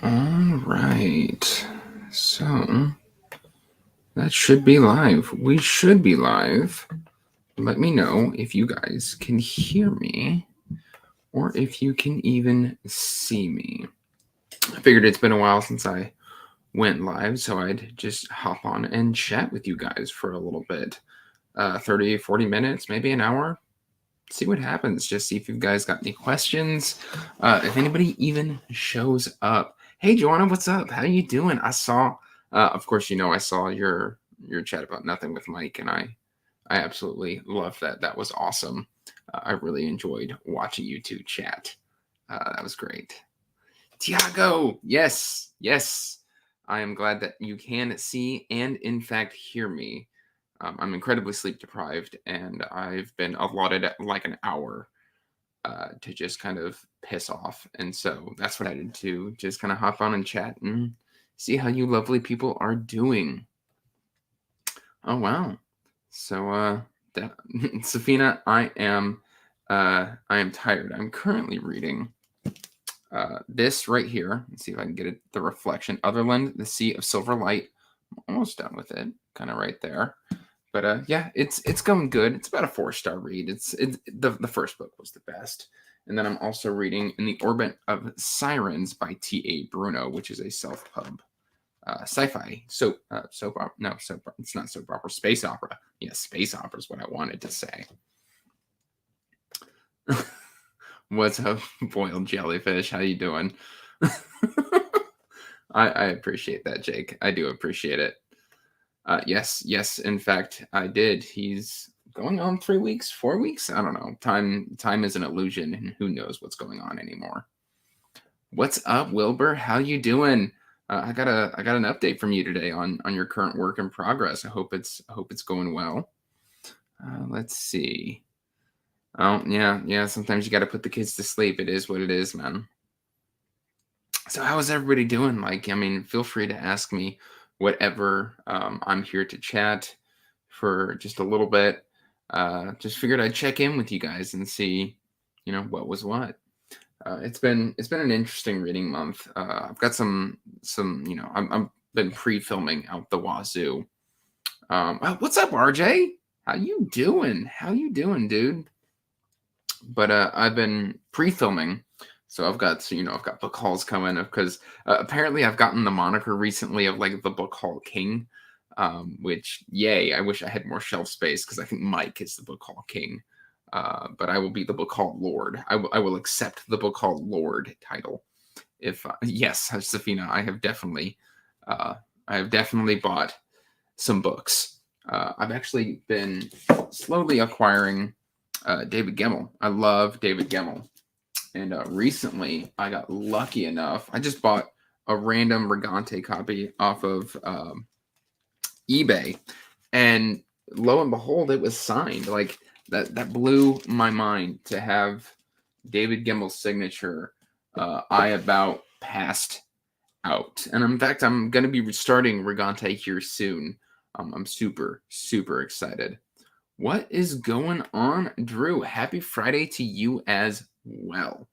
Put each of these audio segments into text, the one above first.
All right. So that should be live. We should be live. Let me know if you guys can hear me or if you can even see me. I figured it's been a while since I went live, so I'd just hop on and chat with you guys for a little bit. 30, 40 minutes, maybe an hour. See what happens. Just see if you guys got any questions. If anybody even shows up. Hey, Joanna, what's up? How you doing? I saw, of course, I saw your chat about nothing with Mike, and I absolutely love that. That was awesome. I really enjoyed watching you two chat. That was great. Tiago, yes. I am glad that you can see and, in fact, hear me. I'm incredibly sleep deprived, and I've been allotted like an hour to just kind of piss off. And so that's what I did to just kind of hop on and chat and see how you lovely people are doing. Oh, wow. So, Safina, I am tired. I'm currently reading this right here. Let's see if I can get it. The Reflection, Otherland, The Sea of Silver Light. I'm almost done with it. Kind of right there. But yeah, it's going good. It's about a 4-star read. The first book was the best. And then I'm also reading In the Orbit of Sirens by T.A. Bruno, which is a self-pub sci-fi soap opera. No, it's not soap opera. Space opera. Yes, space opera is what I wanted to say. What's up, boiled jellyfish? How you doing? I appreciate that, Jake. I do appreciate it. Yes. In fact, I did. He's going on 3 weeks, 4 weeks. I don't know. Time is an illusion, and who knows what's going on anymore. What's up, Wilbur? How you doing? I got an update from you today on your current work in progress. I hope it's going well. Let's see. Oh yeah. Sometimes you got to put the kids to sleep. It is what it is, man. So how is everybody doing? Like, I mean, feel free to ask me whatever. I'm here to chat for just a little bit. Just figured I'd check in with you guys and see, what was what. It's been an interesting reading month. I've got some I'm been pre-filming out the wazoo. What's up, RJ? How you doing? Dude? But I've been pre-filming. So I've got book hauls coming because apparently I've gotten the moniker recently of like the book haul king, which yay! I wish I had more shelf space because I think Mike is the book haul king, but I will be the book haul lord. I will accept the book haul lord title. If yes, Safina, I have definitely bought some books. I've actually been slowly acquiring David Gemmell. I love David Gemmell. And recently, I got lucky enough. I just bought a random Regante copy off of eBay, and lo and behold, it was signed. Like that blew my mind to have David Gemmell's signature. I about passed out, and in fact, I'm going to be restarting Regante here soon. I'm super excited. What is going on, Drew? Happy Friday to you as well.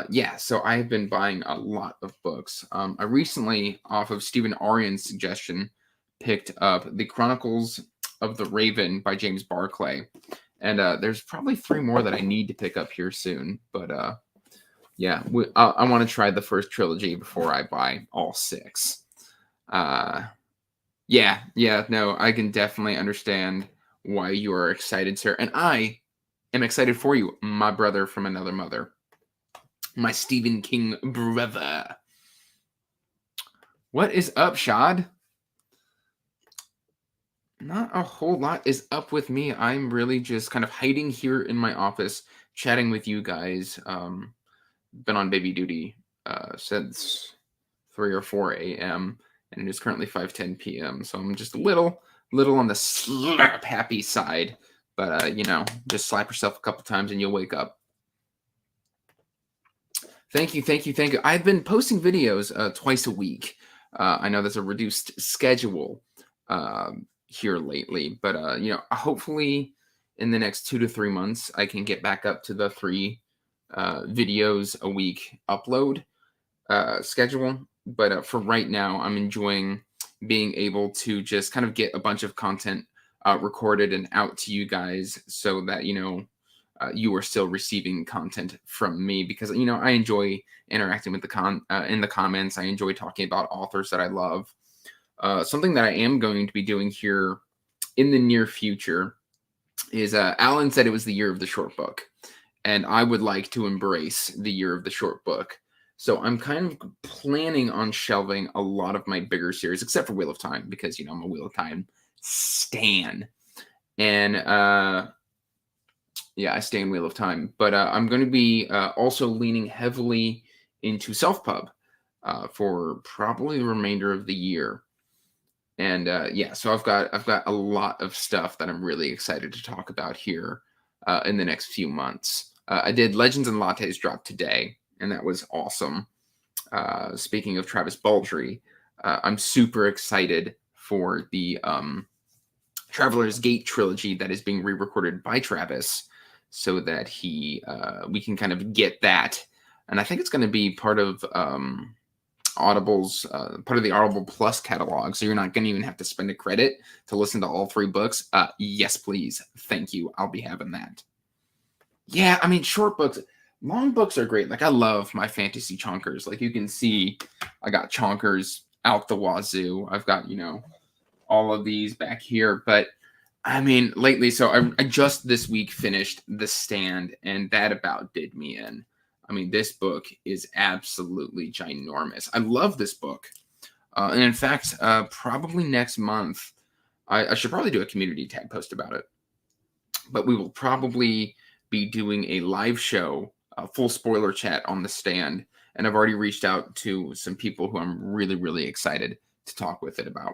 Yeah, so I've been buying a lot of books. I recently, off of Stephen Arion's suggestion, picked up The Chronicles of the Raven by James Barclay. And there's probably 3 more that I need to pick up here soon. But yeah, I want to try the first trilogy before I buy all 6. Yeah, no, I can definitely understand why you are excited, sir. And I am excited for you, my brother from another mother. My Stephen King brother. What is up, Shad? Not a whole lot is up with me. I'm really just kind of hiding here in my office, chatting with you guys. Been on baby duty since 3 or 4 a.m. and it is currently 5:10 p.m. So I'm just a little on the slap happy side. But just slap yourself a couple times and you'll wake up. Thank you. I've been posting videos twice a week. I know that's a reduced schedule here lately, but hopefully in the next 2 to 3 months, I can get back up to the 3 videos a week upload. schedule. But for right now, I'm enjoying being able to just kind of get a bunch of content recorded and out to you guys so that, you are still receiving content from me because, I enjoy interacting with in the comments. I enjoy talking about authors that I love. Something that I am going to be doing here in the near future is Alan said it was the year of the short book, and I would like to embrace the year of the short book. So I'm kind of planning on shelving a lot of my bigger series, except for Wheel of Time, because I'm a Wheel of Time stan, and yeah, I stay in Wheel of Time. But I'm going to be also leaning heavily into self-pub for probably the remainder of the year. And yeah, so I've got a lot of stuff that I'm really excited to talk about here in the next few months. I did Legends and Lattes drop today, and that was awesome. Speaking of Travis Baldree, I'm super excited for the Traveler's Gate trilogy that is being re-recorded by Travis, so that we can kind of get that, and I think it's going to be part of Audible's part of the Audible Plus catalog, so you're not going to even have to spend a credit to listen to all 3 books. Yes, please, thank you. I'll be having that. Yeah, I mean, short books, long books are great. Like, I love my fantasy chonkers. Like, you can see, I got chonkers out the wazoo. I've got all of these back here, but I mean, lately, so I just this week finished The Stand, and that about did me in. I mean, this book is absolutely ginormous. I love this book. And in fact, probably next month, I should probably do a community tag post about it. But we will probably be doing a live show, full spoiler chat on The Stand. And I've already reached out to some people who I'm really, really excited to talk with it about.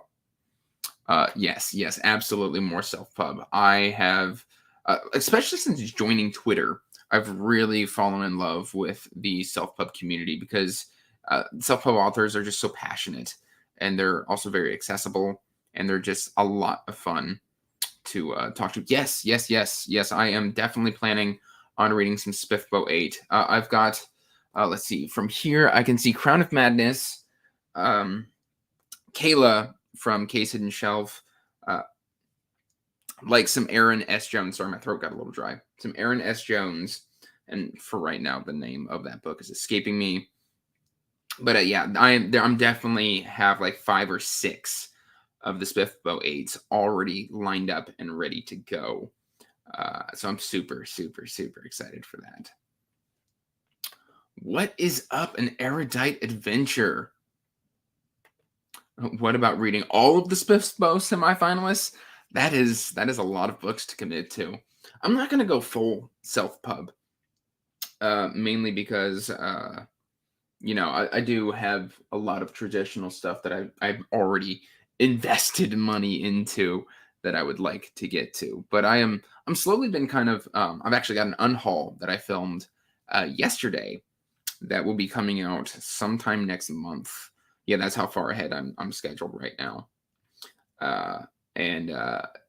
Yes, absolutely more self-pub. I have, especially since joining Twitter, I've really fallen in love with the self-pub community because self-pub authors are just so passionate, and they're also very accessible, and they're just a lot of fun to talk to. Yes. I am definitely planning on reading some Spiffbo 8. I've got, let's see, from here I can see Crown of Madness, Kayla from Case Hidden Shelf, like some Aaron S. Jones. Sorry, my throat got a little dry. Some Aaron S. Jones, and for right now, the name of that book is escaping me. But yeah, I'm definitely have like 5 or 6 of the Spiffbo 8s already lined up and ready to go. So I'm super excited for that. What is up, an erudite adventure? What about reading all of the Spiffbo semifinalists? That is a lot of books to commit to. I'm not going to go full self-pub, mainly because, I do have a lot of traditional stuff that I've already invested money into that I would like to get to. But I'm slowly been kind of, I've actually got an unhaul that I filmed yesterday that will be coming out sometime next month. Yeah, that's how far ahead I'm scheduled right now. And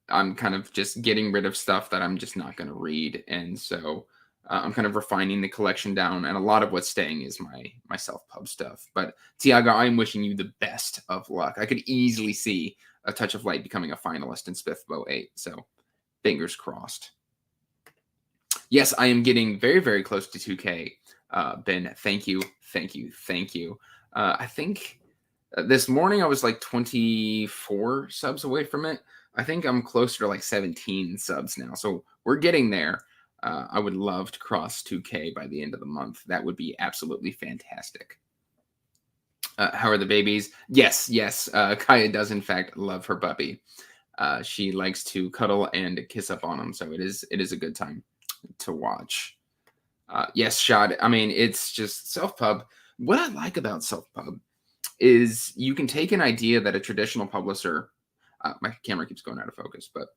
I'm kind of just getting rid of stuff that I'm just not going to read. And so I'm kind of refining the collection down. And a lot of what's staying is my self-pub stuff. But Tiago, I'm wishing you the best of luck. I could easily see A Touch of Light becoming a finalist in Spiffbo 8. So fingers crossed. Yes, I am getting very, very close to 2K. Ben, thank you. I think this morning I was like 24 subs away from it. I think I'm closer to like 17 subs now. So we're getting there. I would love to cross 2K by the end of the month. That would be absolutely fantastic. How are the babies? Yes. Kaya does in fact love her puppy. She likes to cuddle and kiss up on him. So it is a good time to watch. Yes, Shad. I mean, it's just self-pub. What I like about self-pub is you can take an idea that a traditional publisher, my camera keeps going out of focus, but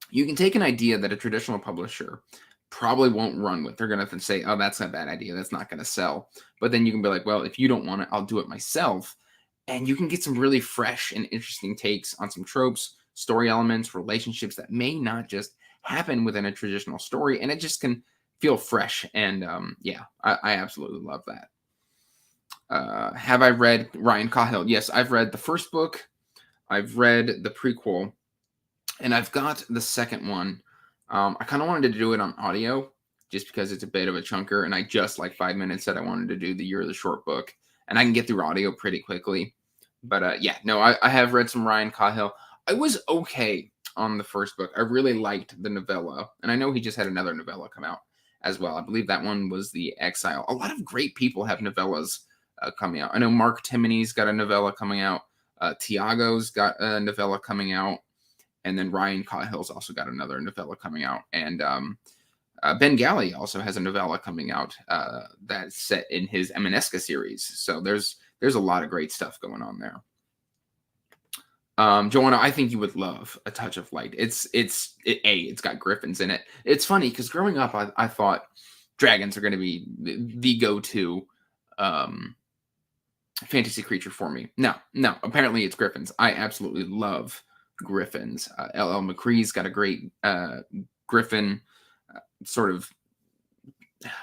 you can take an idea that a traditional publisher probably won't run with. They're going to say, oh, that's a bad idea. That's not going to sell. But then you can be like, well, if you don't want it, I'll do it myself. And you can get some really fresh and interesting takes on some tropes, story elements, relationships that may not just happen within a traditional story. And it just can feel fresh. And yeah, I absolutely love that. Have I read Ryan Cahill? Yes, I've read the first book. I've read the prequel, and I've got the second one. I kind of wanted to do it on audio just because it's a bit of a chunker, and I just 5 minutes said I wanted to do the Year of the Short book, and I can get through audio pretty quickly. But yeah, no, I have read some Ryan Cahill. I was okay on the first book. I really liked the novella, and I know he just had another novella come out as well. I believe that one was The Exile. A lot of great people have novellas coming out. I know Mark Timoney's got a novella coming out. Tiago's got a novella coming out. And then Ryan Cahill's also got another novella coming out. And Ben Galley also has a novella coming out that's set in his Emaneska series. So there's a lot of great stuff going on there. Joanna, I think you would love A Touch of Light. It's got griffins in it. It's funny because growing up, I thought dragons are going to be the go-to fantasy creature for me. No, apparently it's griffins. I absolutely love griffins. L.L. McCree's got a great griffin sort of,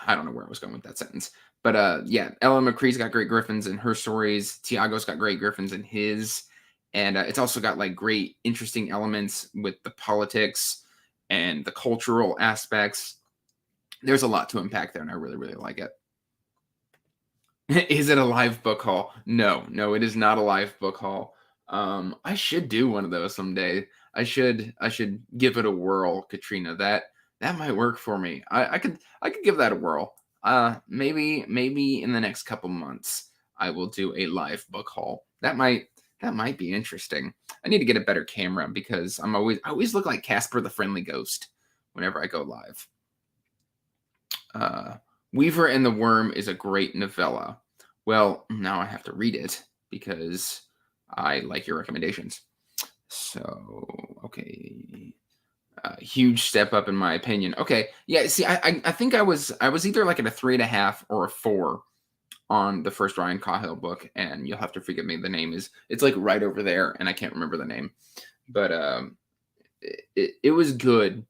I don't know where I was going with that sentence, but yeah, L.L. McCree's got great griffins in her stories. Tiago's got great griffins in his, and it's also got great interesting elements with the politics and the cultural aspects. There's a lot to unpack there, and I really, really like it. Is it a live book haul? No, it is not a live book haul. I should do one of those someday. I should give it a whirl, Katrina. That might work for me. I could give that a whirl. Maybe in the next couple months I will do a live book haul. That might be interesting. I need to get a better camera because I always look like Casper the Friendly Ghost whenever I go live. Weaver and the Worm is a great novella. Well, now I have to read it because I like your recommendations. So, okay. Huge step up in my opinion. Okay. Yeah, see, I think I was either at a 3.5 or a 4 on the first Ryan Cahill book, and you'll have to forgive me. The name it's right over there, and I can't remember the name. But it was good.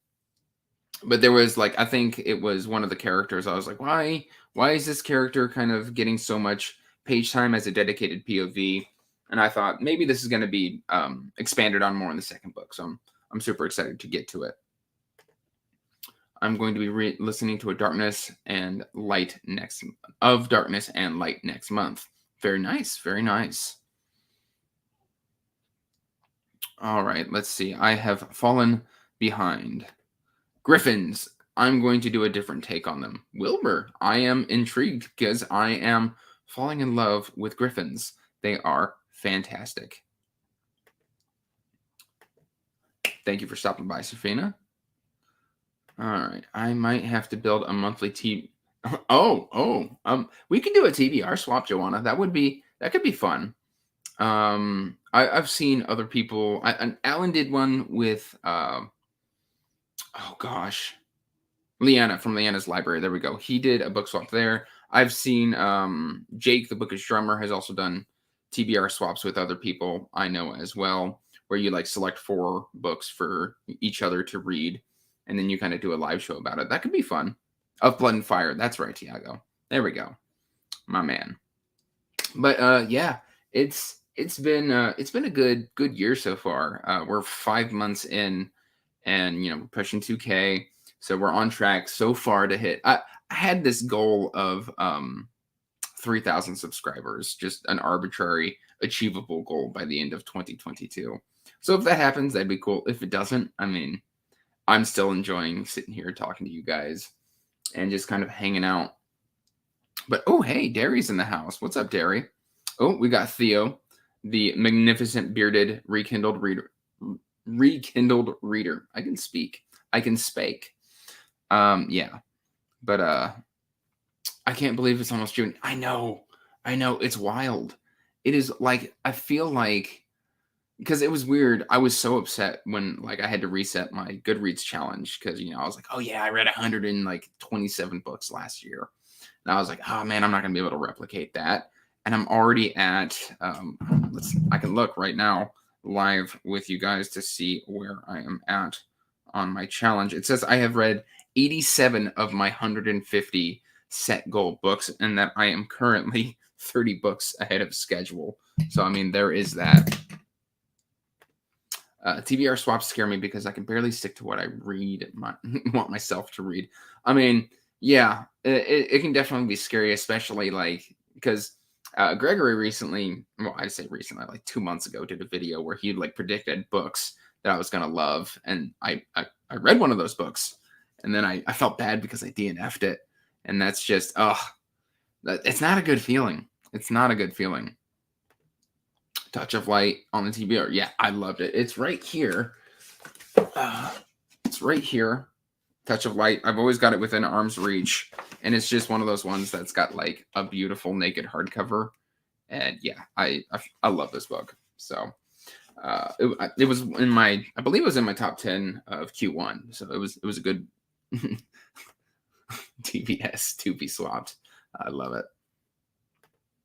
But there was I think it was one of the characters. I was like, why is this character kind of getting so much page time as a dedicated POV? And I thought maybe this is going to be expanded on more in the second book. So I'm super excited to get to it. I'm going to be listening to Darkness and Light next month. Very nice, very nice. All right, let's see. I have fallen behind. Griffins. I'm going to do a different take on them. Wilbur, I am intrigued because I am falling in love with griffins. They are fantastic. Thank you for stopping by, Safina. All right, I might have to build a monthly TV. We can do a TBR swap, Joanna. That could be fun. I've seen other people. Alan did one with. Leanna from Leanna's Library. There we go. He did a book swap there. I've seen Jake, the Bookish Drummer, has also done TBR swaps with other people I know as well, where you select 4 books for each other to read, and then you kind of do a live show about it. That could be fun. Of Blood and Fire. That's right, Tiago. There we go. My man. But yeah, it's been a good year so far. We're 5 months in, and we're pushing 2K. So we're on track so far to hit. I had this goal of 3,000 subscribers, just an arbitrary, achievable goal by the end of 2022. So if that happens, that'd be cool. If it doesn't, I'm still enjoying sitting here talking to you guys and just kind of hanging out. But oh, hey, Derry's in the house. What's up, Derry? Oh, we got Theo, the magnificent bearded rekindled reader. I can speak. I can spake. Yeah, but I can't believe it's almost June. I know, it's wild. It is I feel because it was weird. I was so upset when I had to reset my Goodreads challenge because I was like, oh yeah, I read 127 books last year, and I was like, oh man, I'm not gonna be able to replicate that. And I'm already at I can look right now live with you guys to see where I am at on my challenge. It says I have read 87 of my 150 set goal books, and that I am currently 30 books ahead of schedule. So, I mean, there is that. TBR swaps scare me because I can barely stick to what I read, want myself to read. I mean, yeah, it can definitely be scary, especially like because Gregory recently, well, I say recently, like 2 months ago, did a video where he like predicted books that I was gonna love, and I read one of those books, and then I felt bad because I DNF'd it, and that's just it's not a good feeling. It's not a good feeling. Touch of Light on the TBR. Yeah, I loved it. It's right here. It's right here. Touch of Light. I've always got it within arm's reach. And it's just one of those ones that's got like a beautiful naked hardcover. And yeah, I love this book. So it was in my, I believe it was in my top 10 of Q1. So it was a good TBS to be swapped. I love it.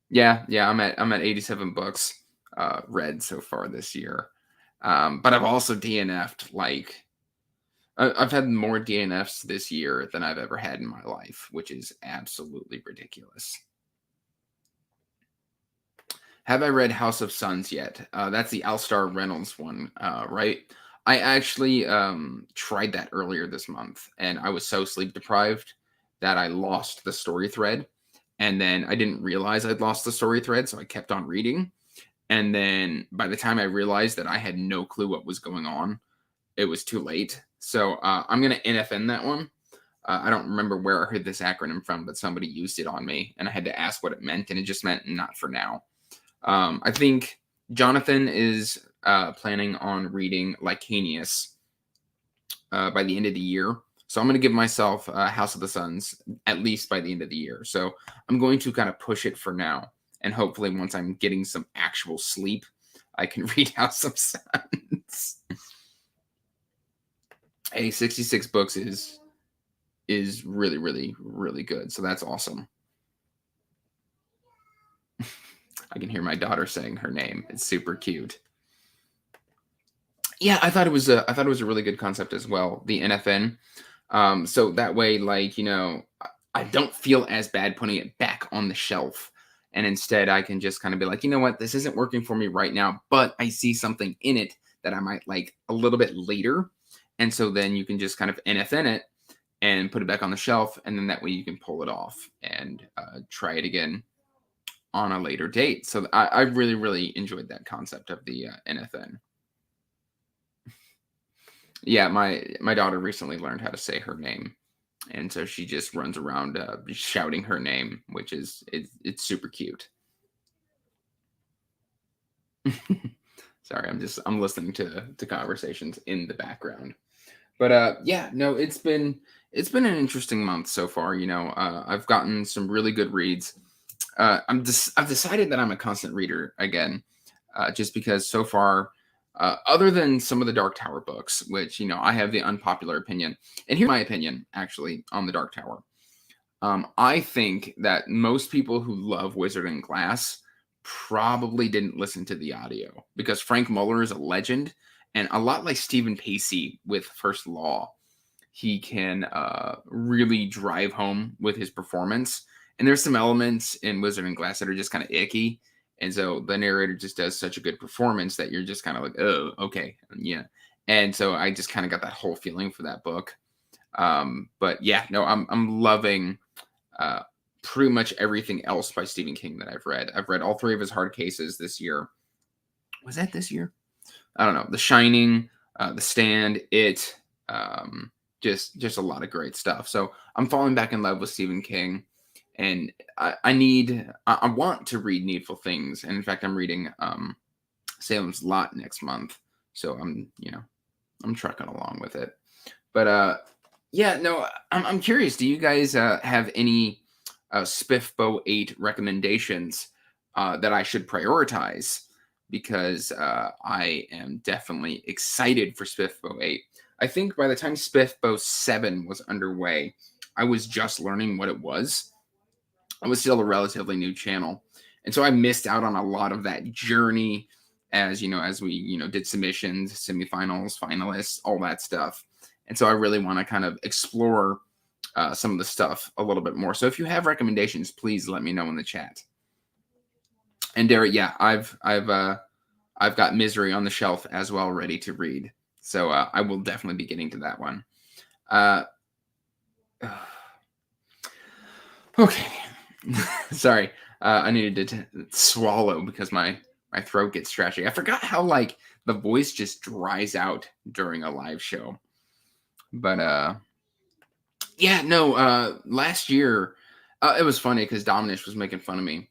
Yeah, I'm at 87 books read so far this year. But I've also DNF'd like I've had more DNFs this year than I've ever had in my life, which is absolutely ridiculous. Have I read House of Suns yet? That's the Alstar Reynolds one, right? I actually tried that earlier this month, and I was so sleep deprived that I lost the story thread. And then I didn't realize I'd lost the story thread, so I kept on reading. And then by the time I realized that I had no clue what was going on, it was too late. So I'm going to NFN that one. I don't remember where I heard this acronym from, but somebody used it on me, and I had to ask what it meant, and it just meant not for now. I think Jonathan is planning on reading Lycanius by the end of the year. So I'm going to give myself House of the Suns at least by the end of the year. So I'm going to kind of push it for now. And hopefully once I'm getting some actual sleep, I can read House of Suns. Hey, 66 books is really, really, really good. So that's awesome. I can hear my daughter saying her name. It's super cute. Yeah, I thought it was a really good concept as well, the NFN. So that way, like, I don't feel as bad putting it back on the shelf. And instead I can just kind of be like, you know what, this isn't working for me right now, but I see something in it that I might like a little bit later. And so then you can just kind of NFN it and put it back on the shelf. And then that way you can pull it off and try it again on a later date. So I really, really enjoyed that concept of the NFN. Yeah, my daughter recently learned how to say her name. And so she just runs around shouting her name, which is it's super cute. Sorry, I'm listening to conversations in the background. But yeah, no, it's been an interesting month so far. I've gotten some really good reads. I've decided that I'm a constant reader again, just because so far, other than some of the Dark Tower books, which I have the unpopular opinion, and here's my opinion actually on the Dark Tower. I think that most people who love Wizard and Glass probably didn't listen to the audio because Frank Muller is a legend, and a lot like Stephen Pacey with First Law, he can really drive home with his performance. And there's some elements in Wizard and Glass that are just kind of icky. And so the narrator just does such a good performance that you're just kind of like, oh, okay. Yeah. And so I just kind of got that whole feeling for that book. But yeah, no, I'm loving pretty much everything else by Stephen King that I've read. I've read all 3 of his hard cases this year. Was that this year? I don't know. The Shining, The Stand, It, just a lot of great stuff. So I'm falling back in love with Stephen King. And I want to read Needful Things. And in fact, I'm reading Salem's Lot next month. So I'm trucking along with it. But yeah, no, I'm curious. Do you guys have any Spiffbo 8 recommendations that I should prioritize? Because I am definitely excited for Spiffbo 8. I think by the time Spiffbo 7 was underway, I was just learning what it was. I was still a relatively new channel. And so I missed out on a lot of that journey as we did submissions, semifinals, finalists, all that stuff. And so I really want to kind of explore some of the stuff a little bit more. So if you have recommendations, please let me know in the chat. And Derek, yeah, I've got Misery on the shelf as well, ready to read. So I will definitely be getting to that one. Okay. Sorry. I needed to swallow because my throat gets scratchy. I forgot how like the voice just dries out during a live show. But yeah, no, last year it was funny because Dominish was making fun of me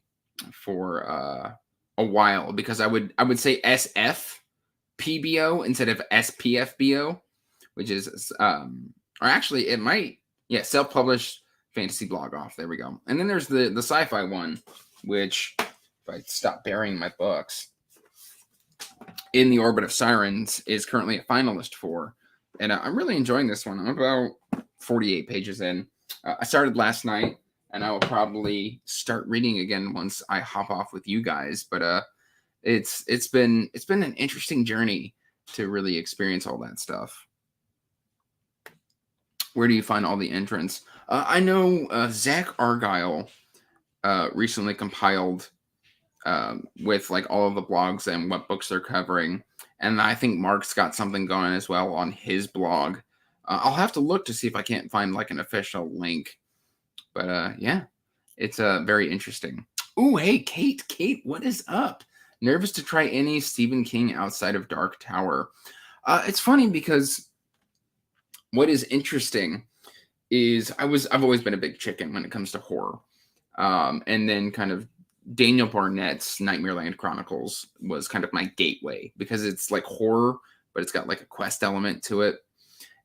for a while because I would say SFPBO instead of SPFBO, which is or actually it might, yeah, self-published fantasy blog off. There we go. And then there's the sci-fi one, which if I stop burying my books, In the Orbit of Sirens is currently a finalist for. And I'm really enjoying this one. I'm about 48 pages in. I started last night, and I will probably start reading again once I hop off with you guys. But it's been an interesting journey to really experience all that stuff. Where do you find all the entrants? I know Zach Argyle recently compiled with like all of the blogs and what books they're covering. And I think Mark's got something going as well on his blog. I'll have to look to see if I can't find like an official link. But yeah, it's very interesting. Ooh, hey, Kate, what is up? Nervous to try any Stephen King outside of Dark Tower. It's funny because what is interesting is I've always been a big chicken when it comes to horror. And then kind of Daniel Barnett's Nightmareland Chronicles was kind of my gateway because it's like horror, but it's got like a quest element to it.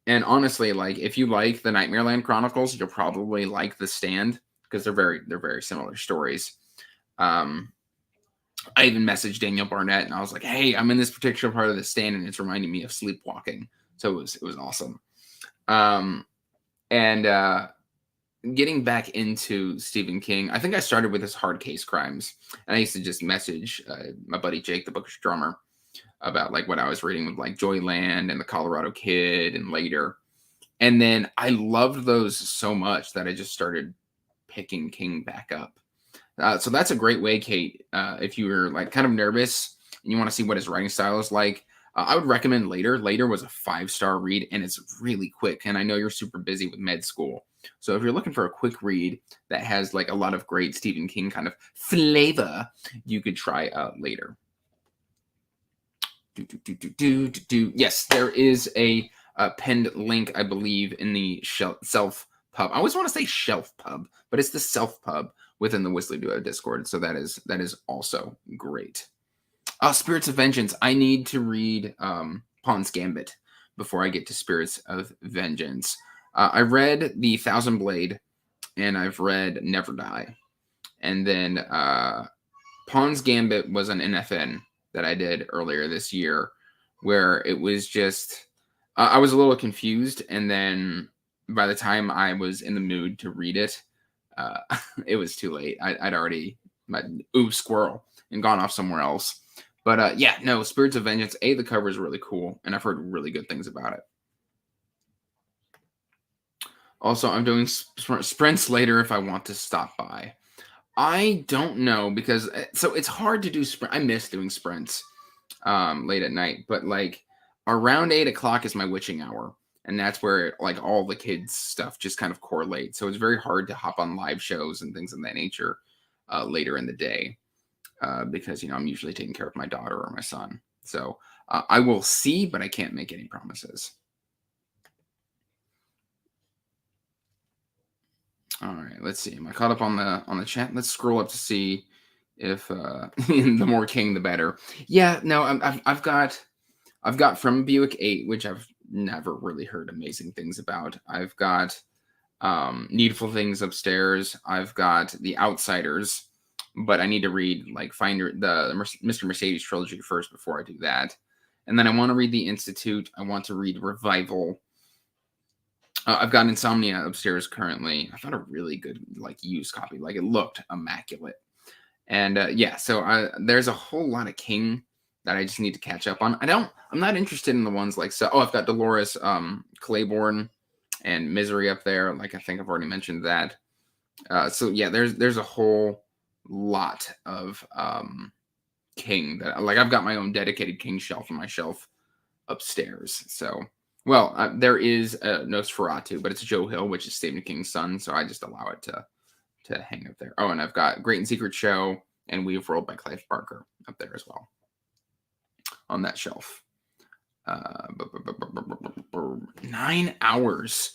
And honestly, like if you like the Nightmareland Chronicles, you'll probably like The Stand because they're very similar stories. I even messaged Daniel Barnett and I was like, "Hey, I'm in this particular part of The Stand and it's reminding me of Sleepwalking." So it was awesome. And getting back into Stephen King, I think I started with his hard case crimes, and I used to just message my buddy Jake, the bookish drummer, about like what I was reading with like Joyland and The Colorado Kid and later. And then I loved those so much that I just started picking King back up. So that's a great way, Kate. If you're like kind of nervous and you want to see what his writing style is like, I would recommend Later. Later was a 5-star read, and it's really quick. And I know you're super busy with med school. So if you're looking for a quick read that has like a lot of great Stephen King kind of flavor, you could try Later. Yes, there is a pinned link, I believe, in the self pub. I always want to say shelf pub, but it's the self pub within the Whistler Duo Discord. So that is also great. Spirits of Vengeance. I need to read Pawn's Gambit before I get to Spirits of Vengeance. I read The Thousand Blade, and I've read Never Die. And then Pawn's Gambit was an NFN that I did earlier this year, where it was just, I was a little confused. And then by the time I was in the mood to read it, it was too late. I'd already, squirrel, and gone off somewhere else. But yeah, no, Spirits of Vengeance, the cover is really cool, and I've heard really good things about it. Also, I'm doing sprints later if I want to stop by. I don't know because so it's hard to do sprint. I miss doing sprints late at night, but like around 8 o'clock is my witching hour, and that's where like all the kids stuff just kind of correlates. So it's very hard to hop on live shows and things of that nature later in the day because I'm usually taking care of my daughter or my son. So I will see, but I can't make any promises. All right, let's see. Am I caught up on the chat? Let's scroll up to see if the more King the better. Yeah, no, I've got From Buick 8, which I've never really heard amazing things about. I've got Needful Things Upstairs. I've got The Outsiders, but I need to read like Finder the Mr. Mercedes trilogy first before I do that. And then I want to read The Institute. I want to read Revival. I've got Insomnia upstairs currently. I found a really good like used copy. Like it looked immaculate. And yeah, so there's a whole lot of King that I just need to catch up on. I'm not interested in the ones like I've got Dolores Claiborne and Misery up there. Like I think I've already mentioned that. So yeah, there's a whole lot of King that like I've got my own dedicated King shelf on my shelf upstairs. So, well, there is Nosferatu, but it's Joe Hill, which is Stephen King's son. So I just allow it to hang up there. Oh, and I've got Great and Secret Show and We've Rolled by Clive Barker up there as well on that shelf. 9 hours.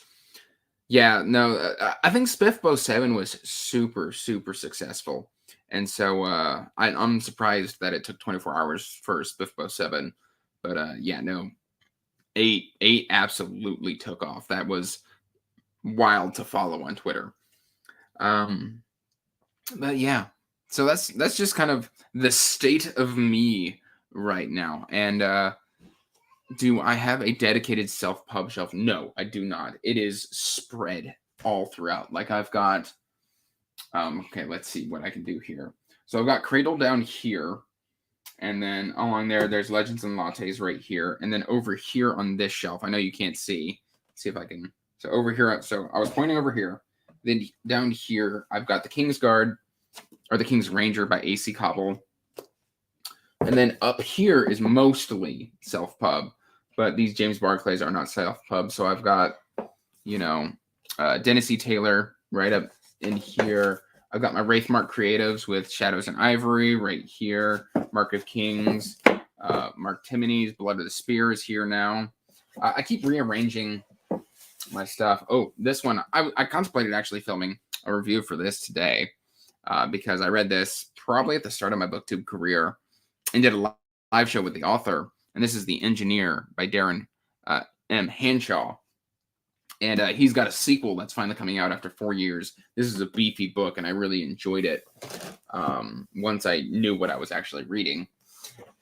Yeah, no, I think Spiffbo 7 was super, super successful. And so I'm surprised that it took 24 hours for Spiffbo 7. But yeah, no, 8 absolutely took off. That was wild to follow on Twitter. But yeah, so that's just kind of the state of me right now. And do I have a dedicated self-pub shelf? No, I do not. It is spread all throughout. Like I've got, okay, let's see what I can do here. So I've got Cradle down here, and then along there, there's Legends and Lattes right here. And then over here on this shelf, I know you can't see. Let's see if I can. So over here, so I was pointing over here. Then down here, I've got the King's Guard, or the King's Ranger by A.C. Cobble. And then up here is mostly self-pub. But these James Barclays are not self-pub. So I've got, Dennis E. Taylor right up in here. I've got my Wraithmark Creatives with Shadows and Ivory right here. Mark of Kings. Mark Timoney's Blood of the Spear is here now. I keep rearranging my stuff. Oh, this one. I contemplated actually filming a review for this today because I read this probably at the start of my BookTube career and did a live show with the author. And this is The Engineer by Darren M. Hanshaw. And he's got a sequel that's finally coming out after 4 years. This is a beefy book, and I really enjoyed it once I knew what I was actually reading.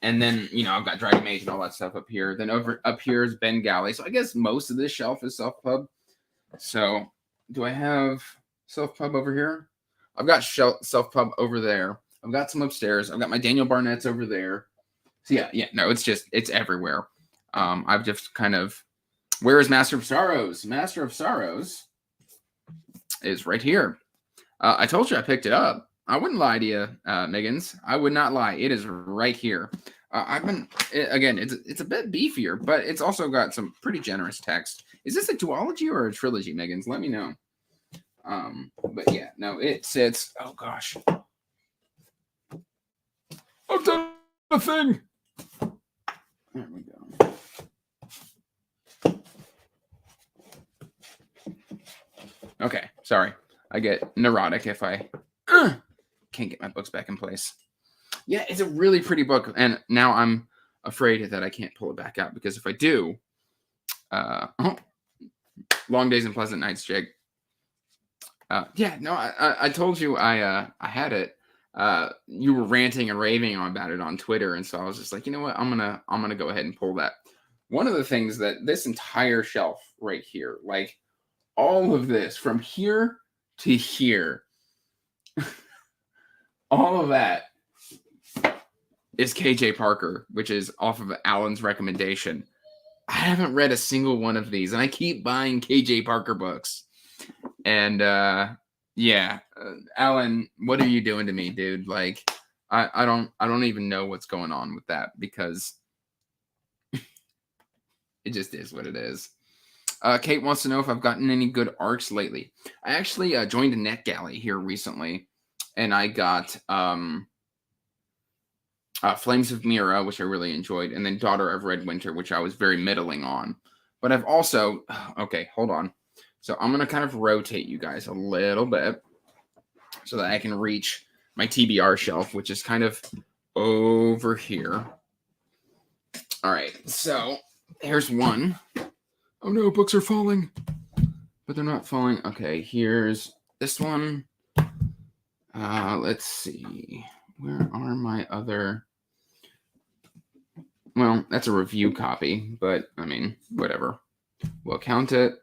And then, I've got Dragon Mage and all that stuff up here. Then up here is Ben Galley. So I guess most of this shelf is self-pub. So do I have self-pub over here? I've got self-pub over there. I've got some upstairs. I've got my Daniel Barnett's over there. So yeah, no, it's everywhere. I've just kind of, where is Master of Sorrows? Master of Sorrows is right here. I told you I picked it up. I wouldn't lie to you, Miggins. I would not lie. It is right here. It's a bit beefier, but it's also got some pretty generous text. Is this a duology or a trilogy, Miggins? Let me know. But yeah, no, it sits. Oh gosh, I've done a thing. There we go. Okay, sorry. I get neurotic if I can't get my books back in place. Yeah, it's a really pretty book, and now I'm afraid that I can't pull it back out because if I do, Long Days and Pleasant Nights, Jake. Yeah, no, I told you I had it. You were ranting and raving about it on Twitter, and so I was just like, you know what, I'm gonna go ahead and pull that. One of the things that this entire shelf right here, like all of this from here to here, all of that is KJ Parker, which is off of Alan's recommendation. I haven't read a single one of these, and I keep buying KJ Parker books. And yeah, Alan, what are you doing to me, dude? Like, I don't even know what's going on with that because it just is what it is. Kate wants to know if I've gotten any good arcs lately. I actually joined a NetGalley here recently, and I got Flames of Mira, which I really enjoyed, and then Daughter of Red Winter, which I was very middling on. But I've also, okay, hold on. So I'm going to kind of rotate you guys a little bit so that I can reach my TBR shelf, which is kind of over here. All right, so here's one. Oh no, books are falling. But they're not falling. Okay, here's this one. Let's see. Where are my other... Well, that's a review copy, but I mean, whatever. We'll count it.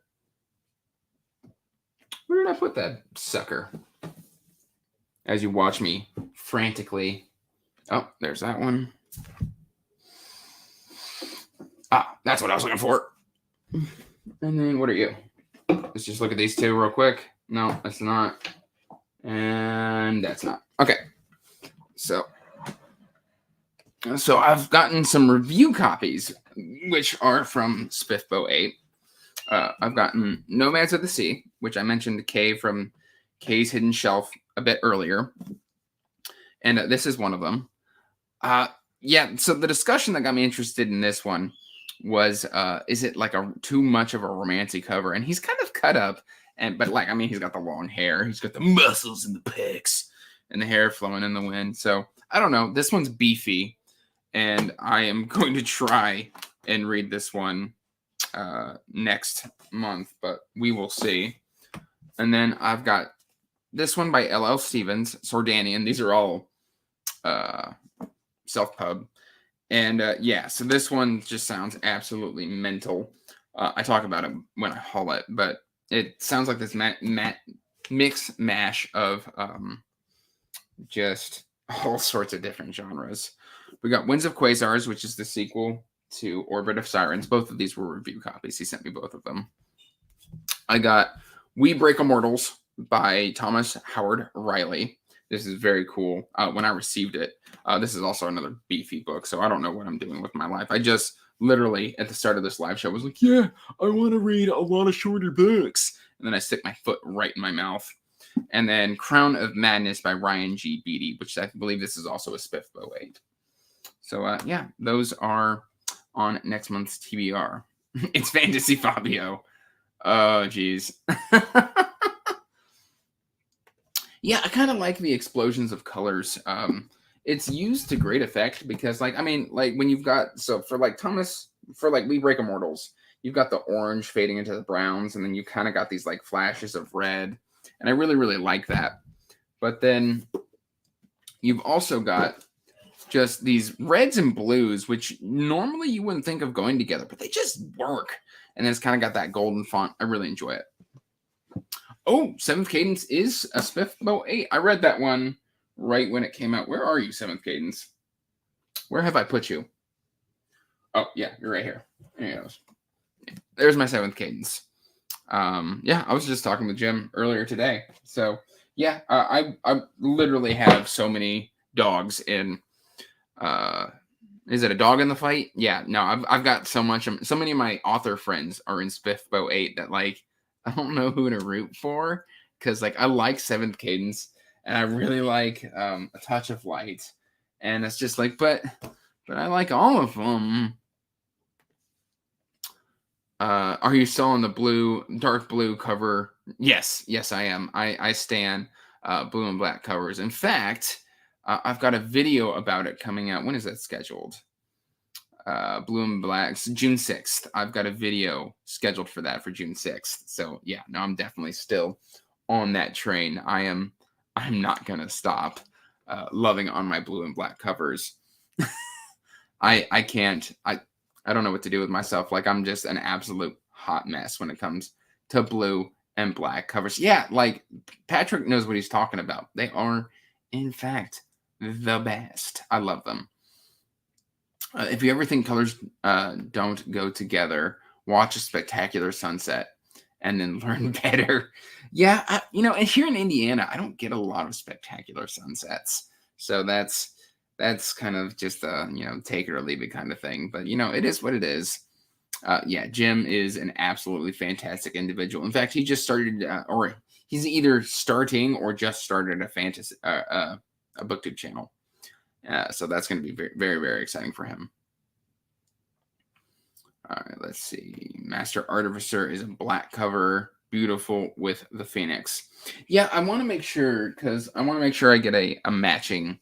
Where did I put that sucker? As you watch me frantically. Oh, there's that one. Ah, that's what I was looking for. And then what are you? Let's just look at these two real quick. No, that's not. And that's not. Okay. So I've gotten some review copies, which are from Spiffbo 8. I've gotten Nomads of the Sea, which I mentioned Kay from Kay's Hidden Shelf a bit earlier. And this is one of them. Yeah, so the discussion that got me interested in this one was, is it like too much of a romantic cover? And he's kind of cut up, but like, I mean, he's got the long hair, he's got the muscles and the pecs, and the hair flowing in the wind. So I don't know. This one's beefy, and I am going to try and read this one next month, but we will see. And then I've got this one by L.L. Stevens, Sordanian. These are all self-pub. And yeah, so this one just sounds absolutely mental. I talk about it when I haul it, but it sounds like this mix mash of just all sorts of different genres. We got Winds of Quasars, which is the sequel to Orbit of Sirens. Both of these were review copies. He sent me both of them. I got We Break Immortals by Thomas Howard Riley. This is very cool. When I received it, this is also another beefy book, so I don't know what I'm doing with my life. I just literally, at the start of this live show, was like, yeah, I want to read a lot of shorter books. And then I stick my foot right in my mouth. And then Crown of Madness by Ryan G. Beatty, which I believe this is also a Spiffbo 8. So, yeah, those are on next month's TBR. It's Fantasy Fabio. Oh, geez. Yeah, I kind of like the explosions of colors. It's used to great effect because, like, I mean, like when you've got, so for like We Break Immortals, you've got the orange fading into the browns, and then you kind of got these like flashes of red. And I really, really like that. But then you've also got just these reds and blues, which normally you wouldn't think of going together, but they just work. And then it's kind of got that golden font. I really enjoy it. Oh, Seventh Cadence is a Spiffbo 8. I read that one right when it came out. Where are you, Seventh Cadence? Where have I put you? Oh, yeah, you're right here. There he goes. There's my Seventh Cadence. Yeah, I was just talking with Jim earlier today. So, yeah, I literally have so many dogs in. Is it a dog in the fight? Yeah, no, I've got so many of my author friends are in Spiffbo 8 that, like, I don't know who to root for, because like I like Seventh Cadence and I really like A Touch of Light, and it's just like, but I like all of them. Are you still on the dark blue cover? Yes, I am. I stan blue and black covers. In fact, I've got a video about it coming out. When is that scheduled? Blue and Blacks, June 6th. I've got a video scheduled for that for June 6th. So yeah, no, I'm definitely still on that train. I'm not gonna stop loving on my blue and black covers. I can't. I don't know what to do with myself. Like, I'm just an absolute hot mess when it comes to blue and black covers. Yeah, like Patrick knows what he's talking about. They are, in fact, the best. I love them. If you ever think colors don't go together, watch A Spectacular Sunset and then learn better. Yeah, and here in Indiana, I don't get a lot of spectacular sunsets. So that's kind of just a, take it or leave it kind of thing. But, it is what it is. Yeah, Jim is an absolutely fantastic individual. In fact, he just started, or he's either starting or just started a booktube channel. So that's going to be very, very, very exciting for him. All right, let's see. Master Artificer is a black cover, beautiful with the Phoenix. Yeah, I want to make sure, I get a matching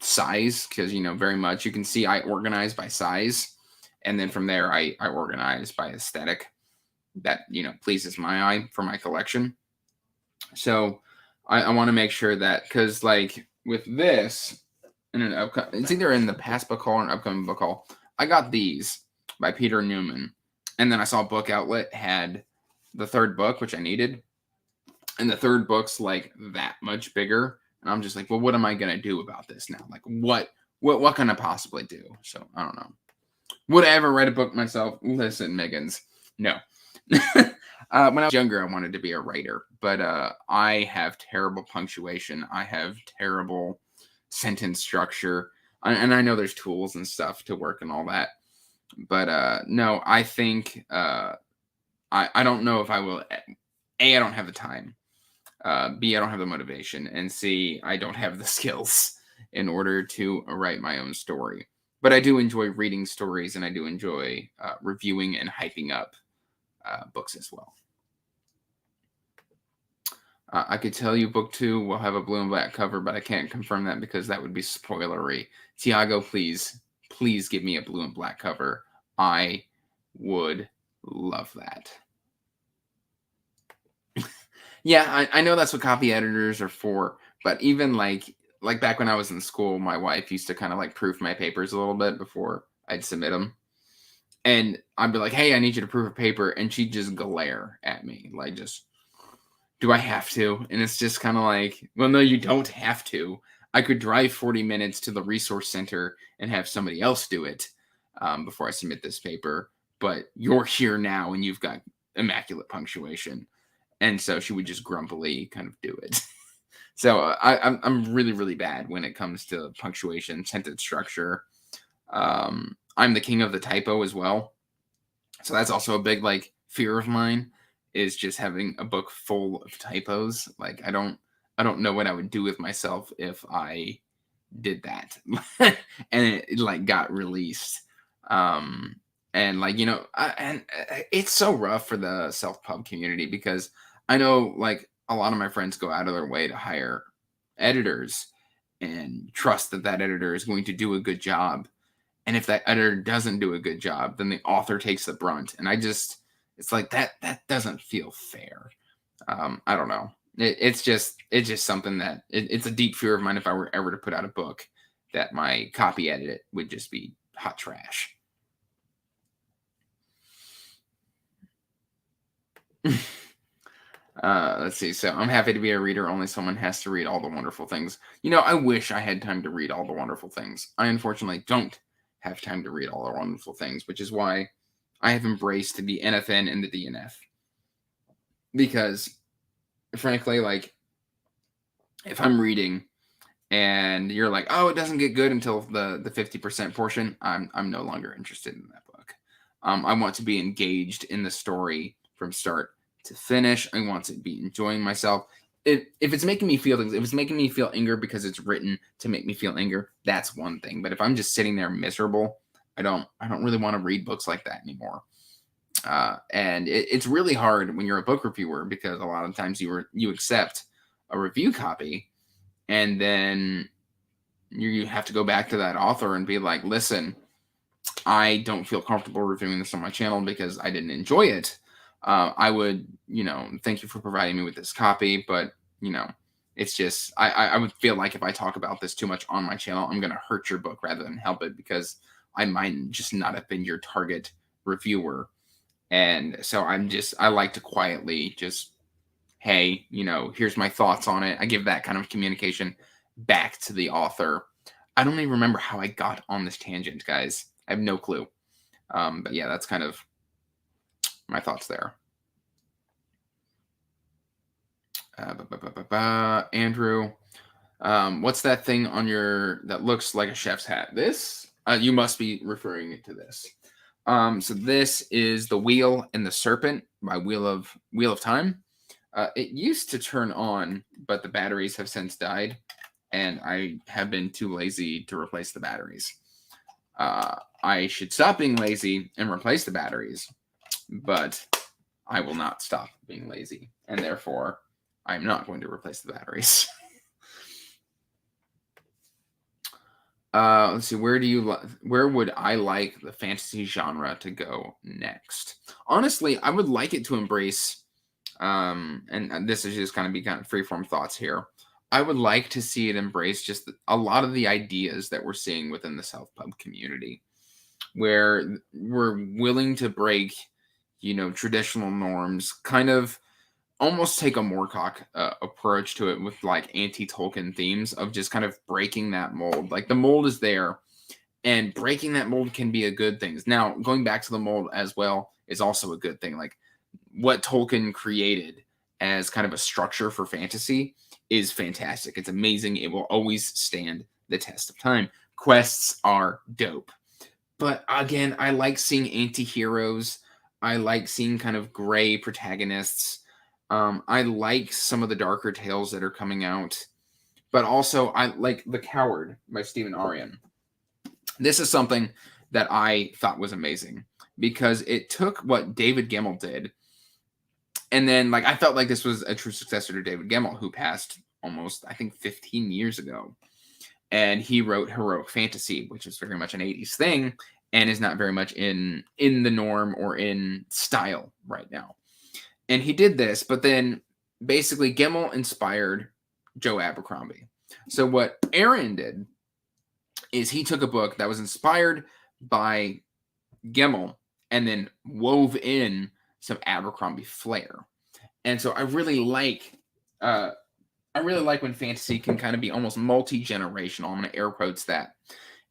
size, because, very much you can see I organize by size. And then from there, I organize by aesthetic that, pleases my eye for my collection. So I want to make sure that, because like with this, it's either in the past book haul or an upcoming book haul, I got these by Peter Newman. And then I saw Book Outlet had the third book, which I needed. And the third book's like that much bigger. And I'm just like, well, what am I going to do about this now? Like, what can I possibly do? So I don't know. Would I ever write a book myself? Listen, Miggins, no. When I was younger, I wanted to be a writer, but I have terrible punctuation. I have terrible sentence structure. And I know there's tools and stuff to work and all that. But no, I think I don't know if I will. A, I don't have the time. B, I don't have the motivation. And C, I don't have the skills in order to write my own story. But I do enjoy reading stories, and I do enjoy reviewing and hyping up books as well. I could tell you book 2 will have a blue and black cover, but I can't confirm that because that would be spoilery. Tiago, please give me a blue and black cover. I would love that. Yeah, I know that's what copy editors are for, but even like back when I was in school, my wife used to kind of like proof my papers a little bit before I'd submit them. And I'd be like, hey, I need you to proof a paper. And she'd just glare at me, like, just, do I have to? And it's just kind of like, well, no, you don't have to. I could drive 40 minutes to the resource center and have somebody else do it before I submit this paper. But you're here now and you've got immaculate punctuation. And so she would just grumpily kind of do it. So I'm really, really bad when it comes to punctuation, sentence structure. I'm the king of the typo as well. So that's also a big like fear of mine, is just having a book full of typos. Like I don't know what I would do with myself if I did that and it like got released. And like, it's so rough for the self-pub community because I know like a lot of my friends go out of their way to hire editors and trust that editor is going to do a good job. And if that editor doesn't do a good job, then the author takes the brunt. And it's like that doesn't feel fair. I don't know. It's just something that it's a deep fear of mine. If I were ever to put out a book, that my copy edit would just be hot trash. Let's see. So I'm happy to be a reader. Only someone has to read all the wonderful things. I wish I had time to read all the wonderful things. I unfortunately don't have time to read all the wonderful things, which is why I have embraced the NFN and the DNF. Because, frankly, like, if I'm reading and you're like, oh, it doesn't get good until the 50% portion, I'm no longer interested in that book. I want to be engaged in the story from start to finish. I want to be enjoying myself. If it's making me feel things, if it's making me feel anger because it's written to make me feel anger, that's one thing. But if I'm just sitting there miserable, I don't really want to read books like that anymore. And it's really hard when you're a book reviewer because a lot of times you accept a review copy and then you have to go back to that author and be like, listen, I don't feel comfortable reviewing this on my channel because I didn't enjoy it. I would, thank you for providing me with this copy, but, it's just, I would feel like if I talk about this too much on my channel, I'm going to hurt your book rather than help it because I might just not have been your target reviewer. And so I like to quietly just, hey, here's my thoughts on it. I give that kind of communication back to the author. I don't even remember how I got on this tangent, guys. I have no clue. But yeah, that's kind of my thoughts there. Andrew, what's that thing on that looks like a chef's hat? This? You must be referring to this. So this is The Wheel and the Serpent by Wheel of Time. It used to turn on, but the batteries have since died, and I have been too lazy to replace the batteries. I should stop being lazy and replace the batteries, but I will not stop being lazy, and therefore I'm not going to replace the batteries. Let's see. Where would I like the fantasy genre to go next? Honestly, I would like it to embrace, and this is just kind of freeform thoughts here. I would like to see it embrace just a lot of the ideas that we're seeing within the self-pub community, where we're willing to break, traditional norms, kind of almost take a Moorcock approach to it with like anti-Tolkien themes of just kind of breaking that mold. Like the mold is there and breaking that mold can be a good thing. Now, going back to the mold as well is also a good thing. Like what Tolkien created as kind of a structure for fantasy is fantastic. It's amazing. It will always stand the test of time. Quests are dope. But again, I like seeing anti-heroes. I like seeing kind of gray protagonists. I like some of the darker tales that are coming out. But also, I like The Coward by Stephen Aryan. This is something that I thought was amazing because it took what David Gemmell did. And then, I felt like this was a true successor to David Gemmell, who passed almost, I think, 15 years ago. And he wrote heroic fantasy, which is very much an 80s thing and is not very much in the norm or in style right now. And he did this, but then basically Gemmell inspired Joe Abercrombie. So what Aaron did is he took a book that was inspired by Gemmell and then wove in some Abercrombie flair. And so I really like when fantasy can kind of be almost multi-generational. I'm going to air quotes that.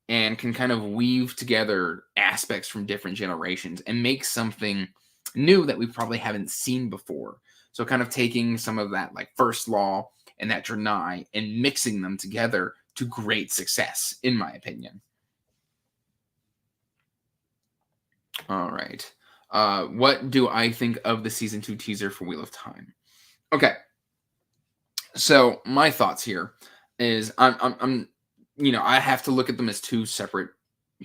And can kind of weave together aspects from different generations and make something new that we probably haven't seen before. So kind of taking some of that First Law and that Draenei and mixing them together to great success, in my opinion. All right. What do I think of the season 2 teaser for Wheel of Time? Okay. So my thoughts here is I'm I have to look at them as two separate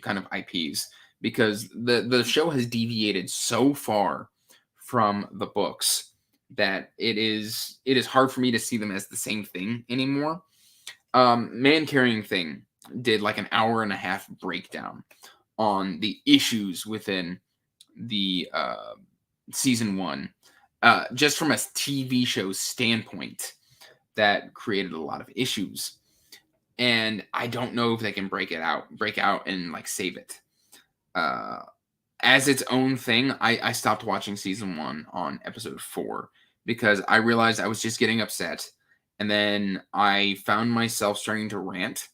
kind of IPs because the show has deviated so far from the books that it is hard for me to see them as the same thing anymore. Man Carrying Thing did an hour and a half breakdown on the issues within the season 1, just from a TV show standpoint, that created a lot of issues. And I don't know if they can break out and save it. As its own thing, I stopped watching season 1 on episode 4 because I realized I was just getting upset. And then I found myself starting to rant.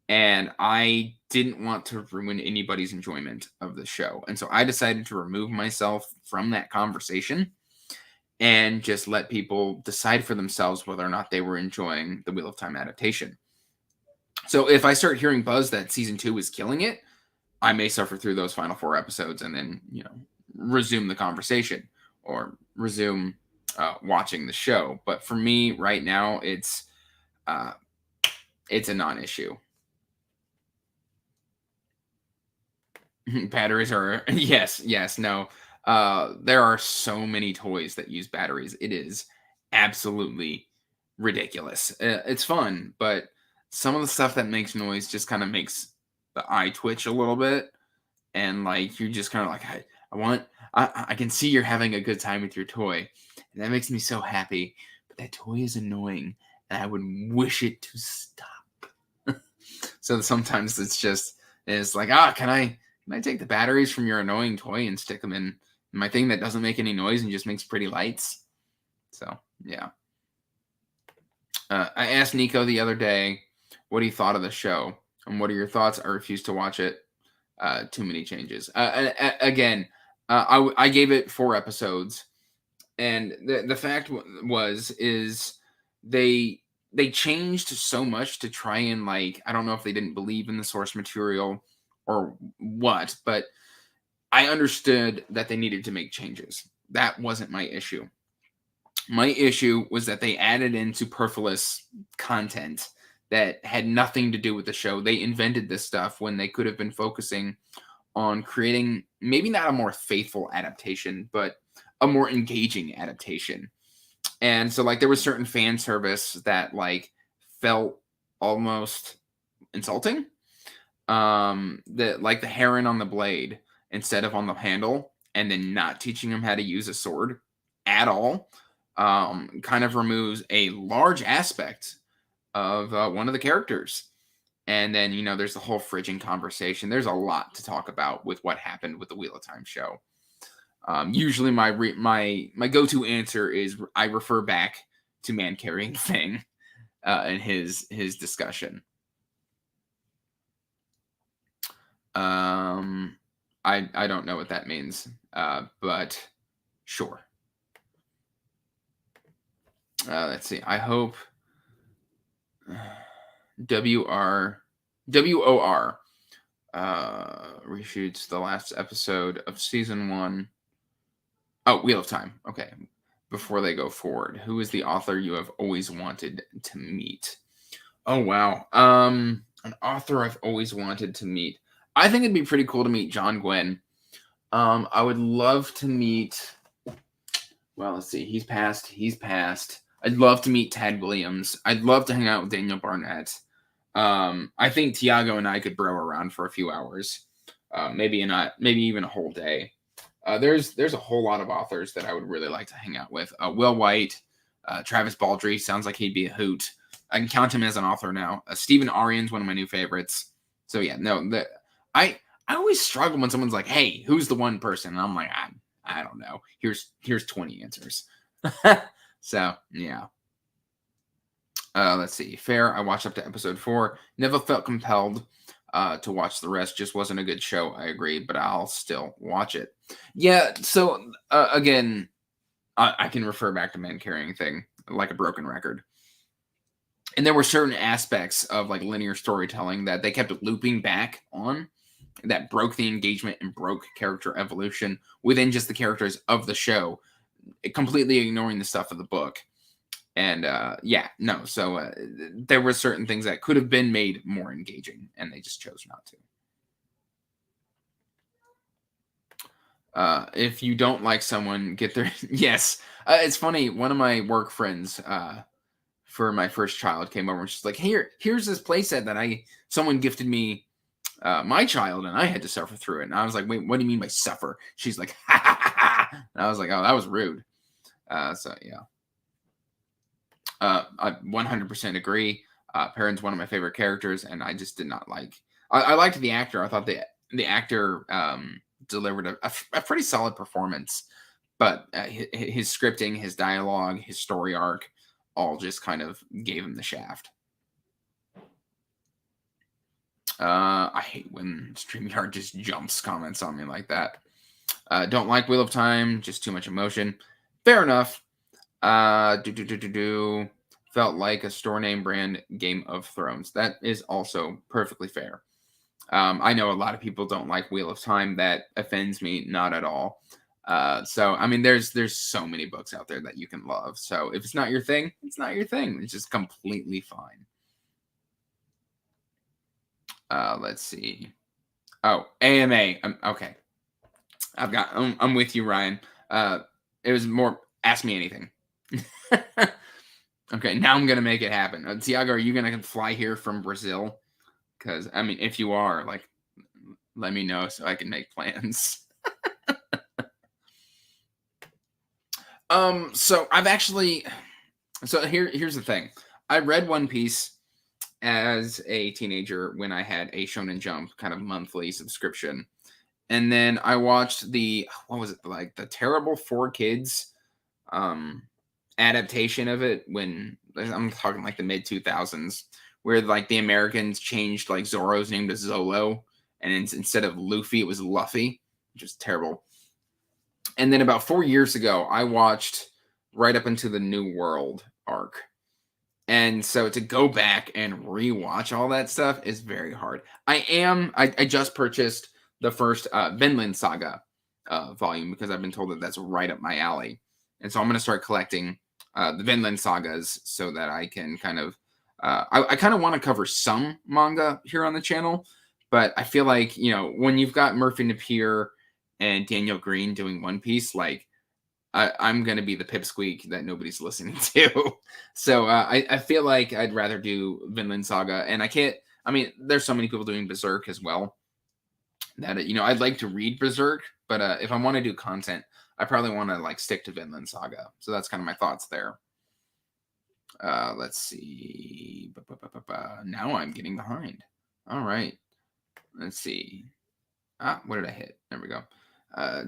And I didn't want to ruin anybody's enjoyment of the show. And so I decided to remove myself from that conversation and just let people decide for themselves whether or not they were enjoying the Wheel of Time adaptation. So if I start hearing buzz that season 2 is killing it, I may suffer through those final 4 episodes and then, resume the conversation or resume watching the show. But for me right now, it's a non-issue. Batteries are yes, no. There are so many toys that use batteries. It is absolutely ridiculous. It's fun, but some of the stuff that makes noise just kind of makes the eye twitch a little bit, and you're just kind of I can see you're having a good time with your toy, and that makes me so happy. But that toy is annoying, and I would wish it to stop. So sometimes it's can I take the batteries from your annoying toy and stick them in my thing that doesn't make any noise and just makes pretty lights? So, yeah. I asked Nico the other day what he thought of the show. And what are your thoughts? I refuse to watch it. Too many changes. Again, I gave it 4 episodes. And the fact is they changed so much to try and I don't know if they didn't believe in the source material or what, but I understood that they needed to make changes. That wasn't my issue. My issue was that they added in superfluous content that had nothing to do with the show. They invented this stuff when they could have been focusing on creating maybe not a more faithful adaptation, but a more engaging adaptation. And so there was certain fan service that felt almost insulting. The heron on the blade instead of on the handle, and then not teaching him how to use a sword at all, kind of removes a large aspect of one of the characters. And then there's the whole fridging conversation. There's a lot to talk about with what happened with the Wheel of Time show. Usually my go-to answer is I refer back to Man Carrying Thing and his discussion. I don't know what that means, but sure. Let's see. I hope WR WOR reshoots the last episode of season 1. Oh, Wheel of Time. Okay. Before they go forward, who is the author you have always wanted to meet? Oh, wow. An author I've always wanted to meet. I think it'd be pretty cool to meet John Gwynne. I would love to meet. Well, let's see. He's passed. I'd love to meet Tad Williams. I'd love to hang out with Daniel Barnett. I think Tiago and I could bro around for a few hours. Maybe even a whole day. There's a whole lot of authors that I would really like to hang out with. Will White, Travis Baldree sounds like he'd be a hoot. I can count him as an author now. Stephen Arian's one of my new favorites. So yeah, no, I always struggle when someone's like, "Hey, who's the one person?" And I'm like, I don't know. Here's 20 answers. So yeah. Let's see. Fair. I watched up to episode 4. Never felt compelled to watch the rest. Just wasn't a good show. I agree, but I'll still watch it. Yeah. So again, I can refer back to Man Carrying Thing like a broken record. And there were certain aspects of like linear storytelling that they kept looping back on that broke the engagement and broke character evolution within just the characters of the show, completely ignoring the stuff of the book. And so there were certain things that could have been made more engaging, and they just chose not to. If you don't like someone, get their yes. It's funny. One of my work friends, for my first child, came over and she's like, "Here's this playset that someone gifted me, my child, and I had to suffer through it." And I was like, "Wait, what do you mean by suffer?" She's like, "Ha ha ha ha!" And I was like, "Oh, that was rude." So yeah. I 100% agree. Perrin's one of my favorite characters, and I just did not like. I liked the actor. I thought the actor delivered a pretty solid performance, but his scripting, his dialogue, his story arc, all just kind of gave him the shaft. I hate when StreamYard just jumps comments on me like that. Don't like Wheel of Time, just too much emotion. Fair enough. Felt like a store name brand Game of Thrones. That is also perfectly fair. I know a lot of people don't like Wheel of Time. That offends me not at all. So I mean, there's so many books out there that you can love. So if it's not your thing, it's not your thing. It's just completely fine. Let's see. Oh, AMA. Okay. I'm with you, Ryan. It was more ask me anything. Okay, now I'm gonna make it happen. Tiago, are you gonna fly here from Brazil? Because I mean, if you are, like, let me know so I can make plans. So I've actually, so here's the thing. I read One Piece as a teenager when I had a Shonen Jump kind of monthly subscription. And then I watched what was it, like the Terrible Four Kids adaptation of it when I'm talking like the mid 2000s, where like the Americans changed like Zoro's name to Zolo, and instead of Luffy, it was Luffy, which is terrible. And then about 4 years ago, I watched right up into the New World arc. And so to go back and rewatch all that stuff is very hard. I just purchased the first Vinlin Saga volume because I've been told that that's right up my alley. And so I'm going to start collecting the Vinland Sagas so that I can kind of I kind of want to cover some manga here on the channel, but I feel like, when you've got Murphy Napier and Daniel Green doing One Piece, like I'm going to be the pipsqueak that nobody's listening to. So I feel like I'd rather do Vinland Saga, and I mean, there's so many people doing Berserk as well that, I'd like to read Berserk, but if I want to do content, I probably want to like stick to Vinland Saga. So that's kind of my thoughts there. Let's see. Now I'm getting behind. All right. Let's see. What did I hit? There we go.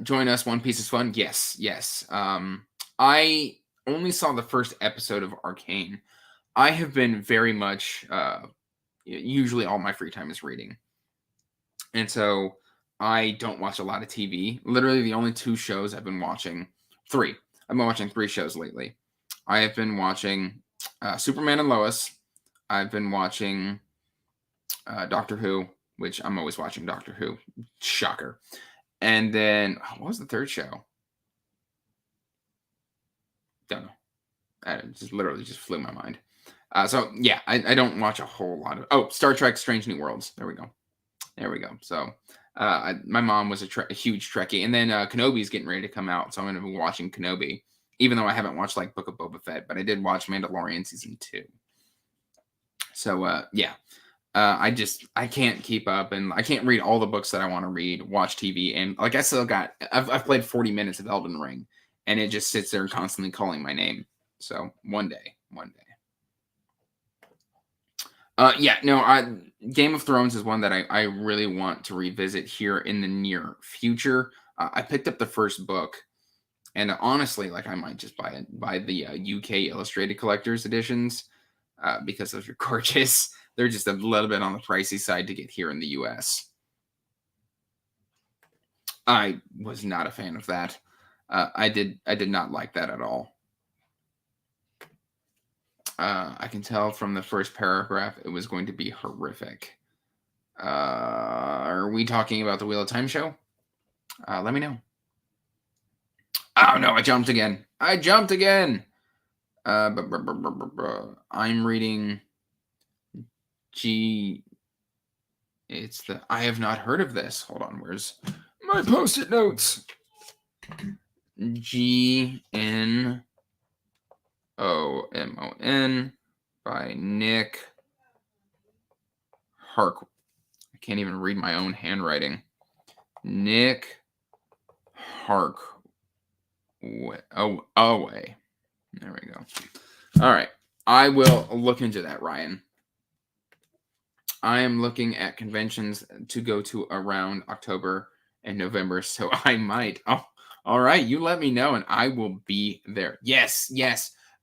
Join us. One Piece is fun. Yes. I only saw the first episode of Arcane. I have been very much, usually all my free time is reading. And so I don't watch a lot of TV. Literally the only 2 shows I've been watching, 3. I've been watching 3 shows lately. I have been watching Superman and Lois. I've been watching Doctor Who, which I'm always watching Doctor Who. Shocker. And then, what was the third show? Don't know. It just literally just flew my mind. So yeah, I don't watch a whole lot of. Star Trek: Strange New Worlds. There we go. So my mom was a huge Trekkie, and then Kenobi's getting ready to come out, so I'm going to be watching Kenobi, even though I haven't watched like Book of Boba Fett, but I did watch Mandalorian season 2. So yeah, I can't keep up, and I can't read all the books that I want to read, watch TV, and like I've played 40 minutes of Elden Ring, and it just sits there constantly calling my name. So one day. Yeah, no, Game of Thrones is one that I really want to revisit here in the near future. I picked up the first book, and honestly, like I might just buy the UK Illustrated Collector's editions because those are gorgeous. They're just a little bit on the pricey side to get here in the US. I was not a fan of that. I did not like that at all. I can tell from the first paragraph it was going to be horrific. Are we talking about the Wheel of Time show? Let me know. Oh no, I jumped again. I'm reading I have not heard of this. Hold on, where's my post-it notes? GNOMON by Nick Hark. I can't even read my own handwriting. Nick Hark. Away. There we go. All right. I will look into that, Ryan. I am looking at conventions to go to around October and November, so I might. Oh, all right. You let me know, and I will be there. Yes.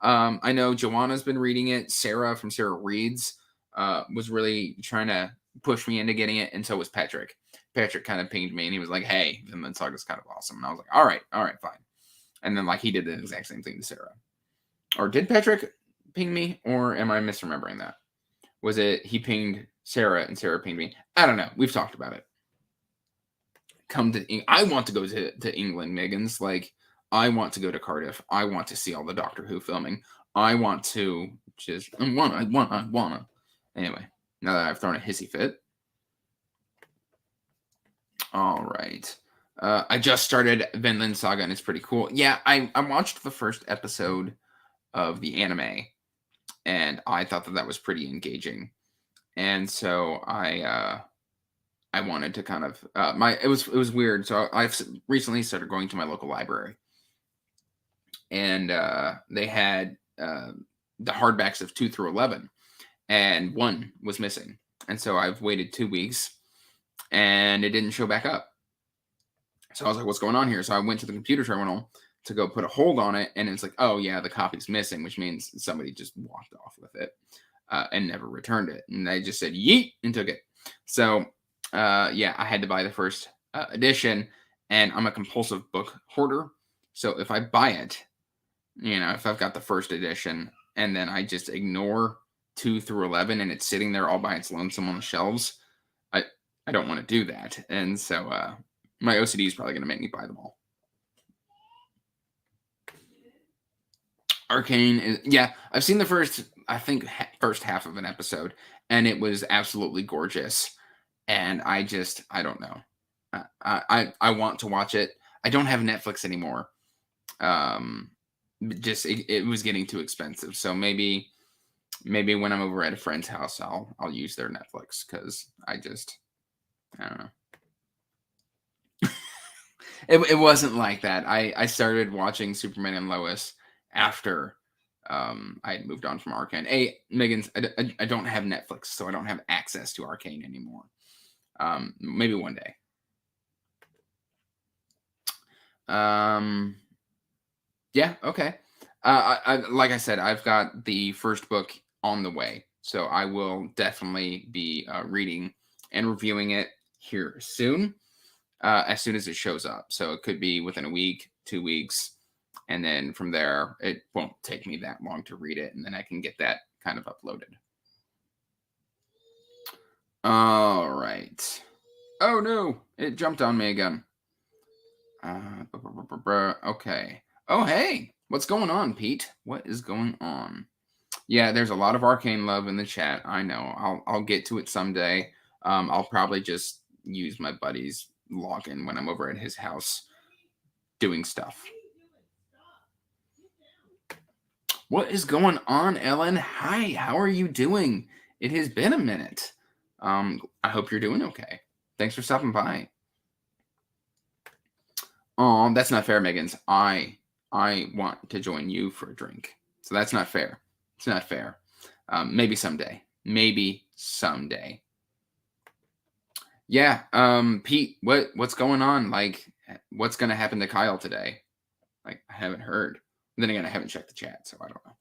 I know Joanna's been reading it. Sarah from Sarah Reads was really trying to push me into getting it, and so was Patrick. Patrick kind of pinged me, and he was like, "Hey, Vinlin Saga is kind of awesome." And I was like, "All right, fine." And then like he did the exact same thing to Sarah. Or did Patrick ping me, or am I misremembering that? Was it he pinged Sarah and Sarah pinged me? I don't know. We've talked about it. I want to go to England, Megan's. Like, I want to go to Cardiff. I want to see all the Doctor Who filming. I want to just, I wanna. Anyway, now that I've thrown a hissy fit. All right. I just started Vinlin Saga, and it's pretty cool. Yeah, I watched the first episode of the anime, and I thought that was pretty engaging. And so I wanted to kind of it was weird. So I've recently started going to my local library, and they had the hardbacks of 2 through 11, and 1 was missing. And so I've waited 2 weeks, and it didn't show back up. So I was like, "What's going on here?" So I went to the computer terminal to go put a hold on it, and it's like, "Oh yeah, the copy's missing," which means somebody just walked off with it and never returned it, and they just said yeet and took it. So yeah, I had to buy the first edition, and I'm a compulsive book hoarder. So if I buy it, if I've got the first edition and then I just ignore 2 through 11 and it's sitting there all by its lonesome on the shelves, I don't want to do that. And so my OCD is probably going to make me buy them all. Arcane is, yeah, I've seen the first half of an episode, and it was absolutely gorgeous. And I don't know. I want to watch it. I don't have Netflix anymore. It was getting too expensive. So maybe when I'm over at a friend's house, I'll use their Netflix, because I don't know. It wasn't like that. I started watching Superman and Lois after I had moved on from Arcane. Megan's, I don't have Netflix, so I don't have access to Arcane anymore. Maybe one day. Yeah, okay. Like I said, I've got the first book on the way, so I will definitely be reading and reviewing it here soon, as soon as it shows up. So it could be within a week, 2 weeks, and then from there, it won't take me that long to read it, and then I can get that kind of uploaded. All right. Oh no, it jumped on me again. Okay. Oh hey, what's going on, Pete? What is going on? Yeah, there's a lot of arcane love in the chat. I know. I'll get to it someday. I'll probably just use my buddy's login when I'm over at his house doing stuff. What is going on, Ellen? Hi, how are you doing? It has been a minute. I hope you're doing okay. Thanks for stopping by. Oh, that's not fair, Megan's. I want to join you for a drink. So that's not fair. It's not fair. Maybe someday. Maybe someday. Yeah. Pete, what's going on? Like, what's gonna happen to Kyle today? Like, I haven't heard. Then again, I haven't checked the chat, so I don't know.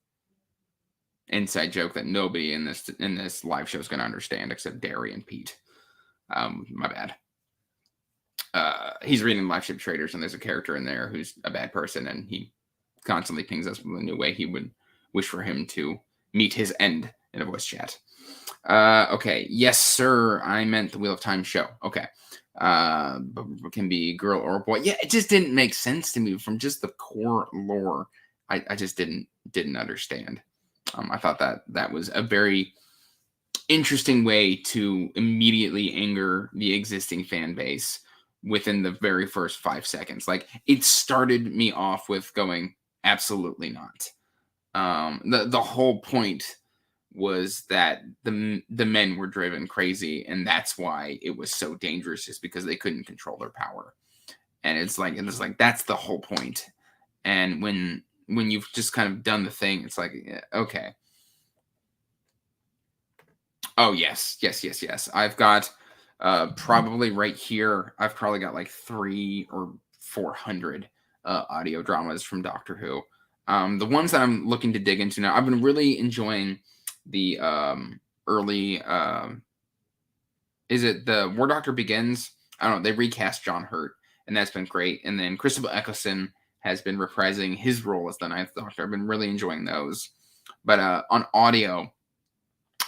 Inside joke that nobody in this live show is gonna understand except Derry and Pete. My bad. He's reading Live Ship Traders, and there's a character in there who's a bad person, and he constantly pings us with a new way he would wish for him to meet his end in a voice chat. Okay. Yes, sir. I meant the Wheel of Time show. Okay. Can be girl or boy. Yeah, it just didn't make sense to me from just the core lore. I just didn't understand. I thought that was a very interesting way to immediately anger the existing fan base within the very first 5 seconds. Like, it started me off with going, absolutely not. The whole point was that the men were driven crazy, and that's why it was so dangerous, is because they couldn't control their power. And it's like that's the whole point. And when you've just kind of done the thing, it's like, yeah, okay. Oh yes. I've got probably right here, I've probably got like 300 or 400 audio dramas from Doctor Who. The ones that I'm looking to dig into now, I've been really enjoying the early. Is it the War Doctor Begins? I don't know. They recast John Hurt, and that's been great. And then Christopher Eccleston has been reprising his role as the Ninth Doctor. I've been really enjoying those. But on audio,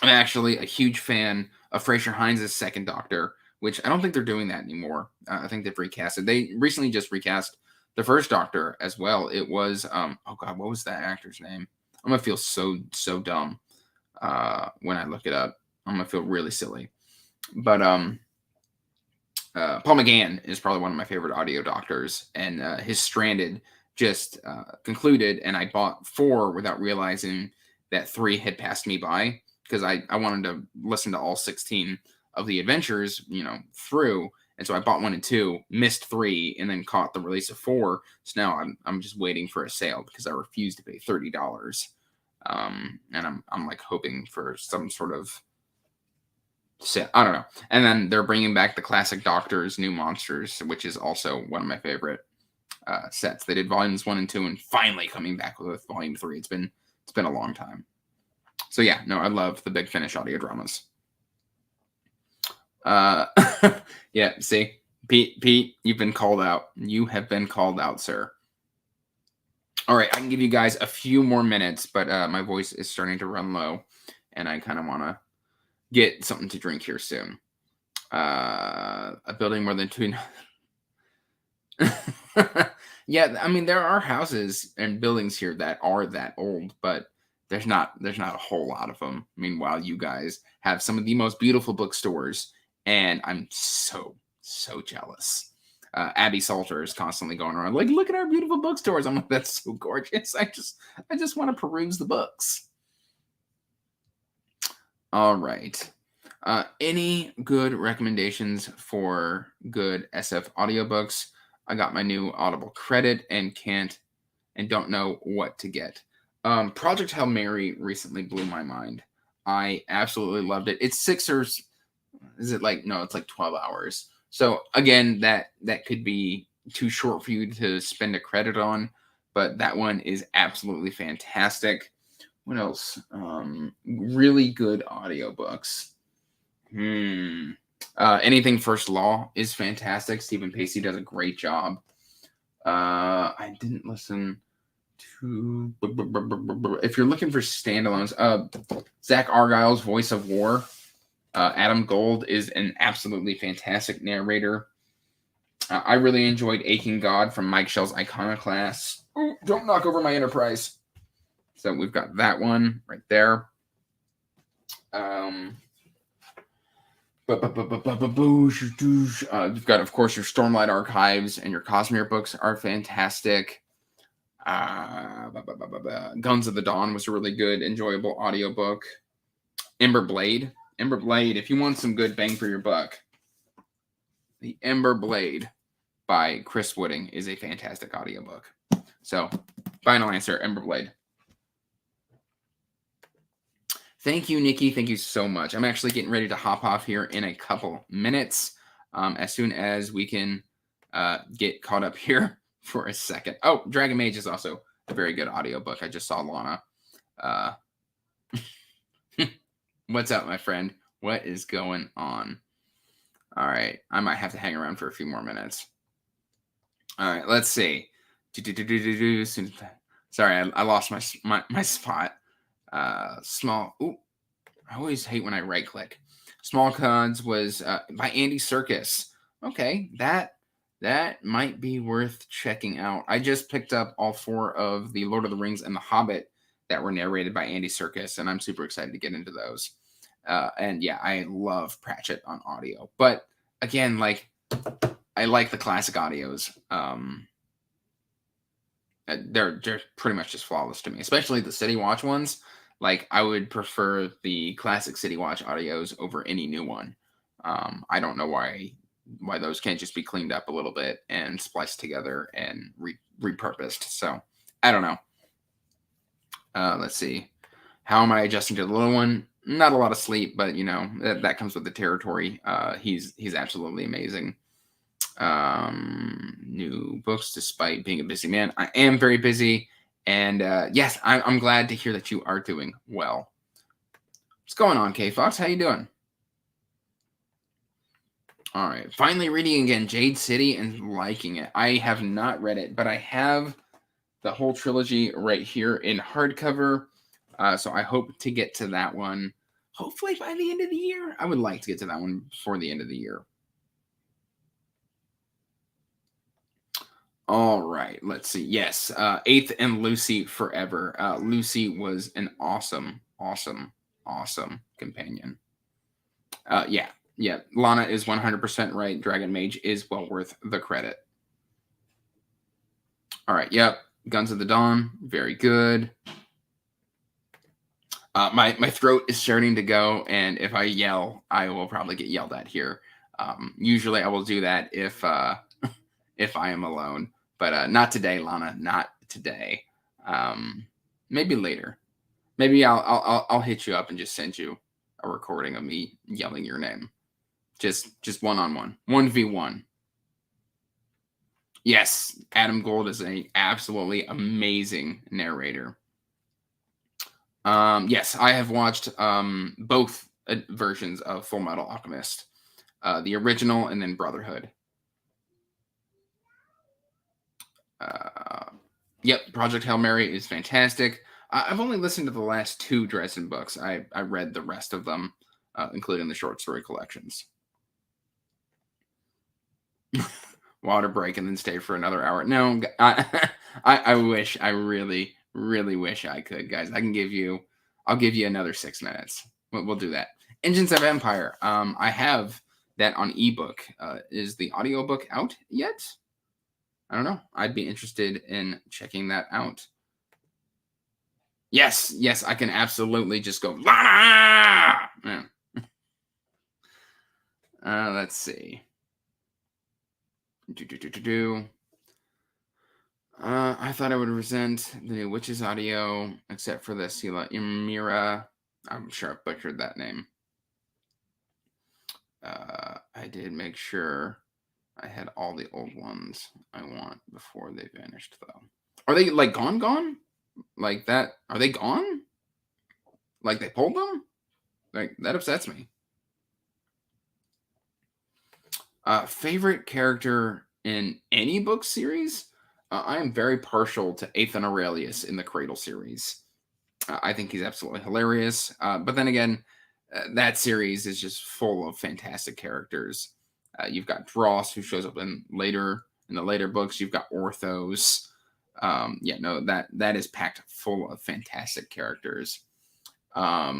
I'm actually a huge fan of Fraser Hines' Second Doctor, which I don't think they're doing that anymore. I think they've recasted. They recently just recast the First Doctor as well. It was oh god, what was that actor's name? I'm gonna feel so dumb when I look it up. I'm gonna feel really silly. But Paul McGann is probably one of my favorite audio doctors, and his Stranded just concluded, and I bought 4 without realizing that 3 had passed me by, because I wanted to listen to all 16 of the adventures, through. And so I bought 1 and 2, missed 3, and then caught the release of 4. So now I'm just waiting for a sale because I refuse to pay $30. And I'm like hoping for some sort of sale. I don't know. And then they're bringing back the classic Doctors, New Monsters, which is also one of my favorite sets. They did volumes 1 and 2, and finally coming back with volume 3. It's been a long time. So yeah, no, I love the Big Finish audio dramas. Yeah, see, Pete, you've been called out. You have been called out, sir. All right, I can give you guys a few more minutes, but my voice is starting to run low, and I kind of want to get something to drink here soon. A building more than 2. Yeah, I mean, there are houses and buildings here that are that old, but there's not a whole lot of them. Meanwhile, you guys have some of the most beautiful bookstores, and I'm so jealous. Abby Salter is constantly going around like, look at our beautiful bookstores. I'm like, that's so gorgeous. I just want to peruse the books. All right. Any good recommendations for good SF audiobooks? I got my new Audible credit and don't know what to get. Project Hail Mary recently blew my mind. I absolutely loved it. It's 6 or is it like, no, it's like 12 hours. So again, that could be too short for you to spend a credit on, but that one is absolutely fantastic. What else? Really good audiobooks. Anything First Law is fantastic. Stephen Pacey does a great job. I didn't listen to. If you're looking for standalones, Zach Argyle's Voice of War Adam Gold is an absolutely fantastic narrator. I really enjoyed Aching God from Mike Shell's Iconoclast. Ooh, don't knock over my Enterprise. So we've got that one right there. You've got, of course, your Stormlight Archives and your Cosmere books are fantastic. Guns of the Dawn was a really good, enjoyable audiobook. Ember Blade, if you want some good bang for your buck, the Ember Blade by Chris Wooding is a fantastic audiobook. So, final answer, Ember Blade. Thank you, Nikki. Thank you so much. I'm actually getting ready to hop off here in a couple minutes. As soon as we can get caught up here for a second. Oh, Dragon Mage is also a very good audiobook. I just saw Lana. What's up, my friend? What is going on? All right. I might have to hang around for a few more minutes. All right. Let's see. Sorry, I lost my spot. Small. Ooh, I always hate when I right click. Small Cods was by Andy Serkis. Okay, that might be worth checking out. I just picked up all 4 of the Lord of the Rings and the Hobbit that were narrated by Andy Serkis, and I'm super excited to get into those. And yeah, I love Pratchett on audio. But again, like, I like the classic audios. They're pretty much just flawless to me, especially the City Watch ones. Like, I would prefer the classic City Watch audios over any new one. I don't know why those can't just be cleaned up a little bit and spliced together and repurposed. So I don't know. Let's see. How am I adjusting to the little one? Not a lot of sleep, but you know, that comes with the territory. He's absolutely amazing. New books despite being a busy man. I am very busy, and yes, I'm glad to hear that you are doing well. What's going on, K Fox? How you doing? All right, finally reading again Jade City and liking it. I have not read it, but I have the whole trilogy right here in hardcover. So I hope to get to that one hopefully by the end of the year. I would like to get to that one before the end of the year. All right, let's see. Yes, Eighth and Lucy Forever. Lucy was an awesome companion. Yeah. Lana is 100% right. Dragon Mage is well worth the credit. All right, yep. Guns of the Dawn, very good. My throat is starting to go, and if I yell, I will probably get yelled at here. Usually, I will do that if I am alone. But not today, Lana. Not today. Maybe later. Maybe I'll hit you up and just send you a recording of me yelling your name. Just 1-on-1, 1v1. Yes, Adam Gold is an absolutely amazing narrator. Yes, I have watched both versions of Full Metal Alchemist, the original and then Brotherhood. Yep, Project Hail Mary is fantastic. I've only listened to the last 2 Dresden books. I read the rest of them, including the short story collections. Water break and then stay for another hour. No, I wish. I really wish I could, guys. I'll give you another 6 minutes. We'll do that. Engines of Empire. I have that on ebook. Is the audiobook out yet? I don't know. I'd be interested in checking that out. Yes, I can absolutely just go, Lana! Yeah. Let's see. I thought I would resent the new Witches audio, except for the Sila Imira. I'm sure I butchered that name. I did make sure I had all the old ones I want before they vanished, though. Are they, like, gone? Like that? Are they gone? Like they pulled them? Like, that upsets me. Favorite character in any book series? I am very partial to Ethan Aurelius in the Cradle series. I think he's absolutely hilarious. But then again, that series is just full of fantastic characters. You've got Dross, who shows up in the later books. You've got Orthos. That is packed full of fantastic characters. I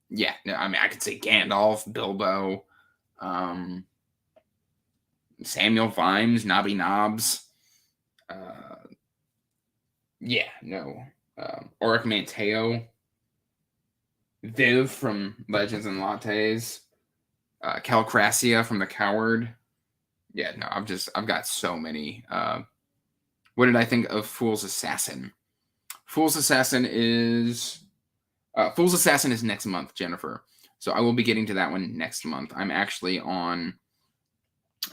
could say Gandalf, Bilbo, Samuel Vimes, Nobby Nobbs. Auric Manteo, Viv from Legends and Lattes, Calcrassia from The Coward. I've got so many. What did I think of Fool's Assassin? Fool's Assassin is next month, Jennifer. So I will be getting to that one next month. I'm actually on.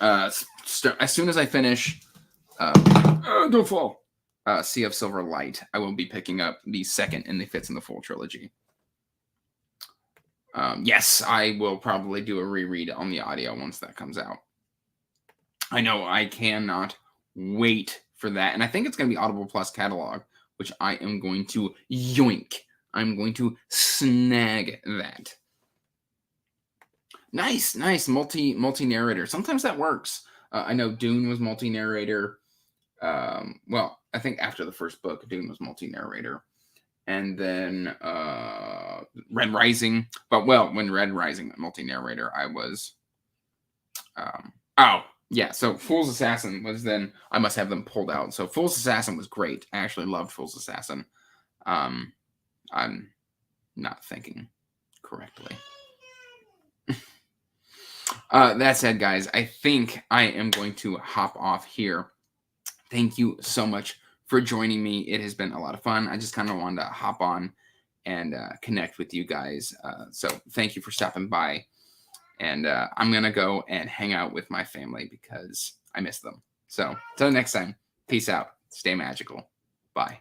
As soon as I finish, don't fall. Sea of Silver Light, I will be picking up the second in the Fits in the Full trilogy. Yes, I will probably do a reread on the audio once that comes out. I know, I cannot wait for that. And I think it's going to be Audible Plus catalog, which I am going to yoink. I'm going to snag that. Nice. Multi-narrator. Sometimes that works. I know Dune was multi-narrator. I think after the first book, Dune was multi-narrator. And then Red Rising. But, when Red Rising multi-narrator, I was... so Fool's Assassin was then... I must have them pulled out. So Fool's Assassin was great. I actually loved Fool's Assassin. I'm not thinking correctly. That said, guys, I think I am going to hop off here. Thank you so much for joining me. It has been a lot of fun. I just kind of wanted to hop on and connect with you guys. So thank you for stopping by. And I'm going to go and hang out with my family because I miss them. So until next time, peace out. Stay magical. Bye.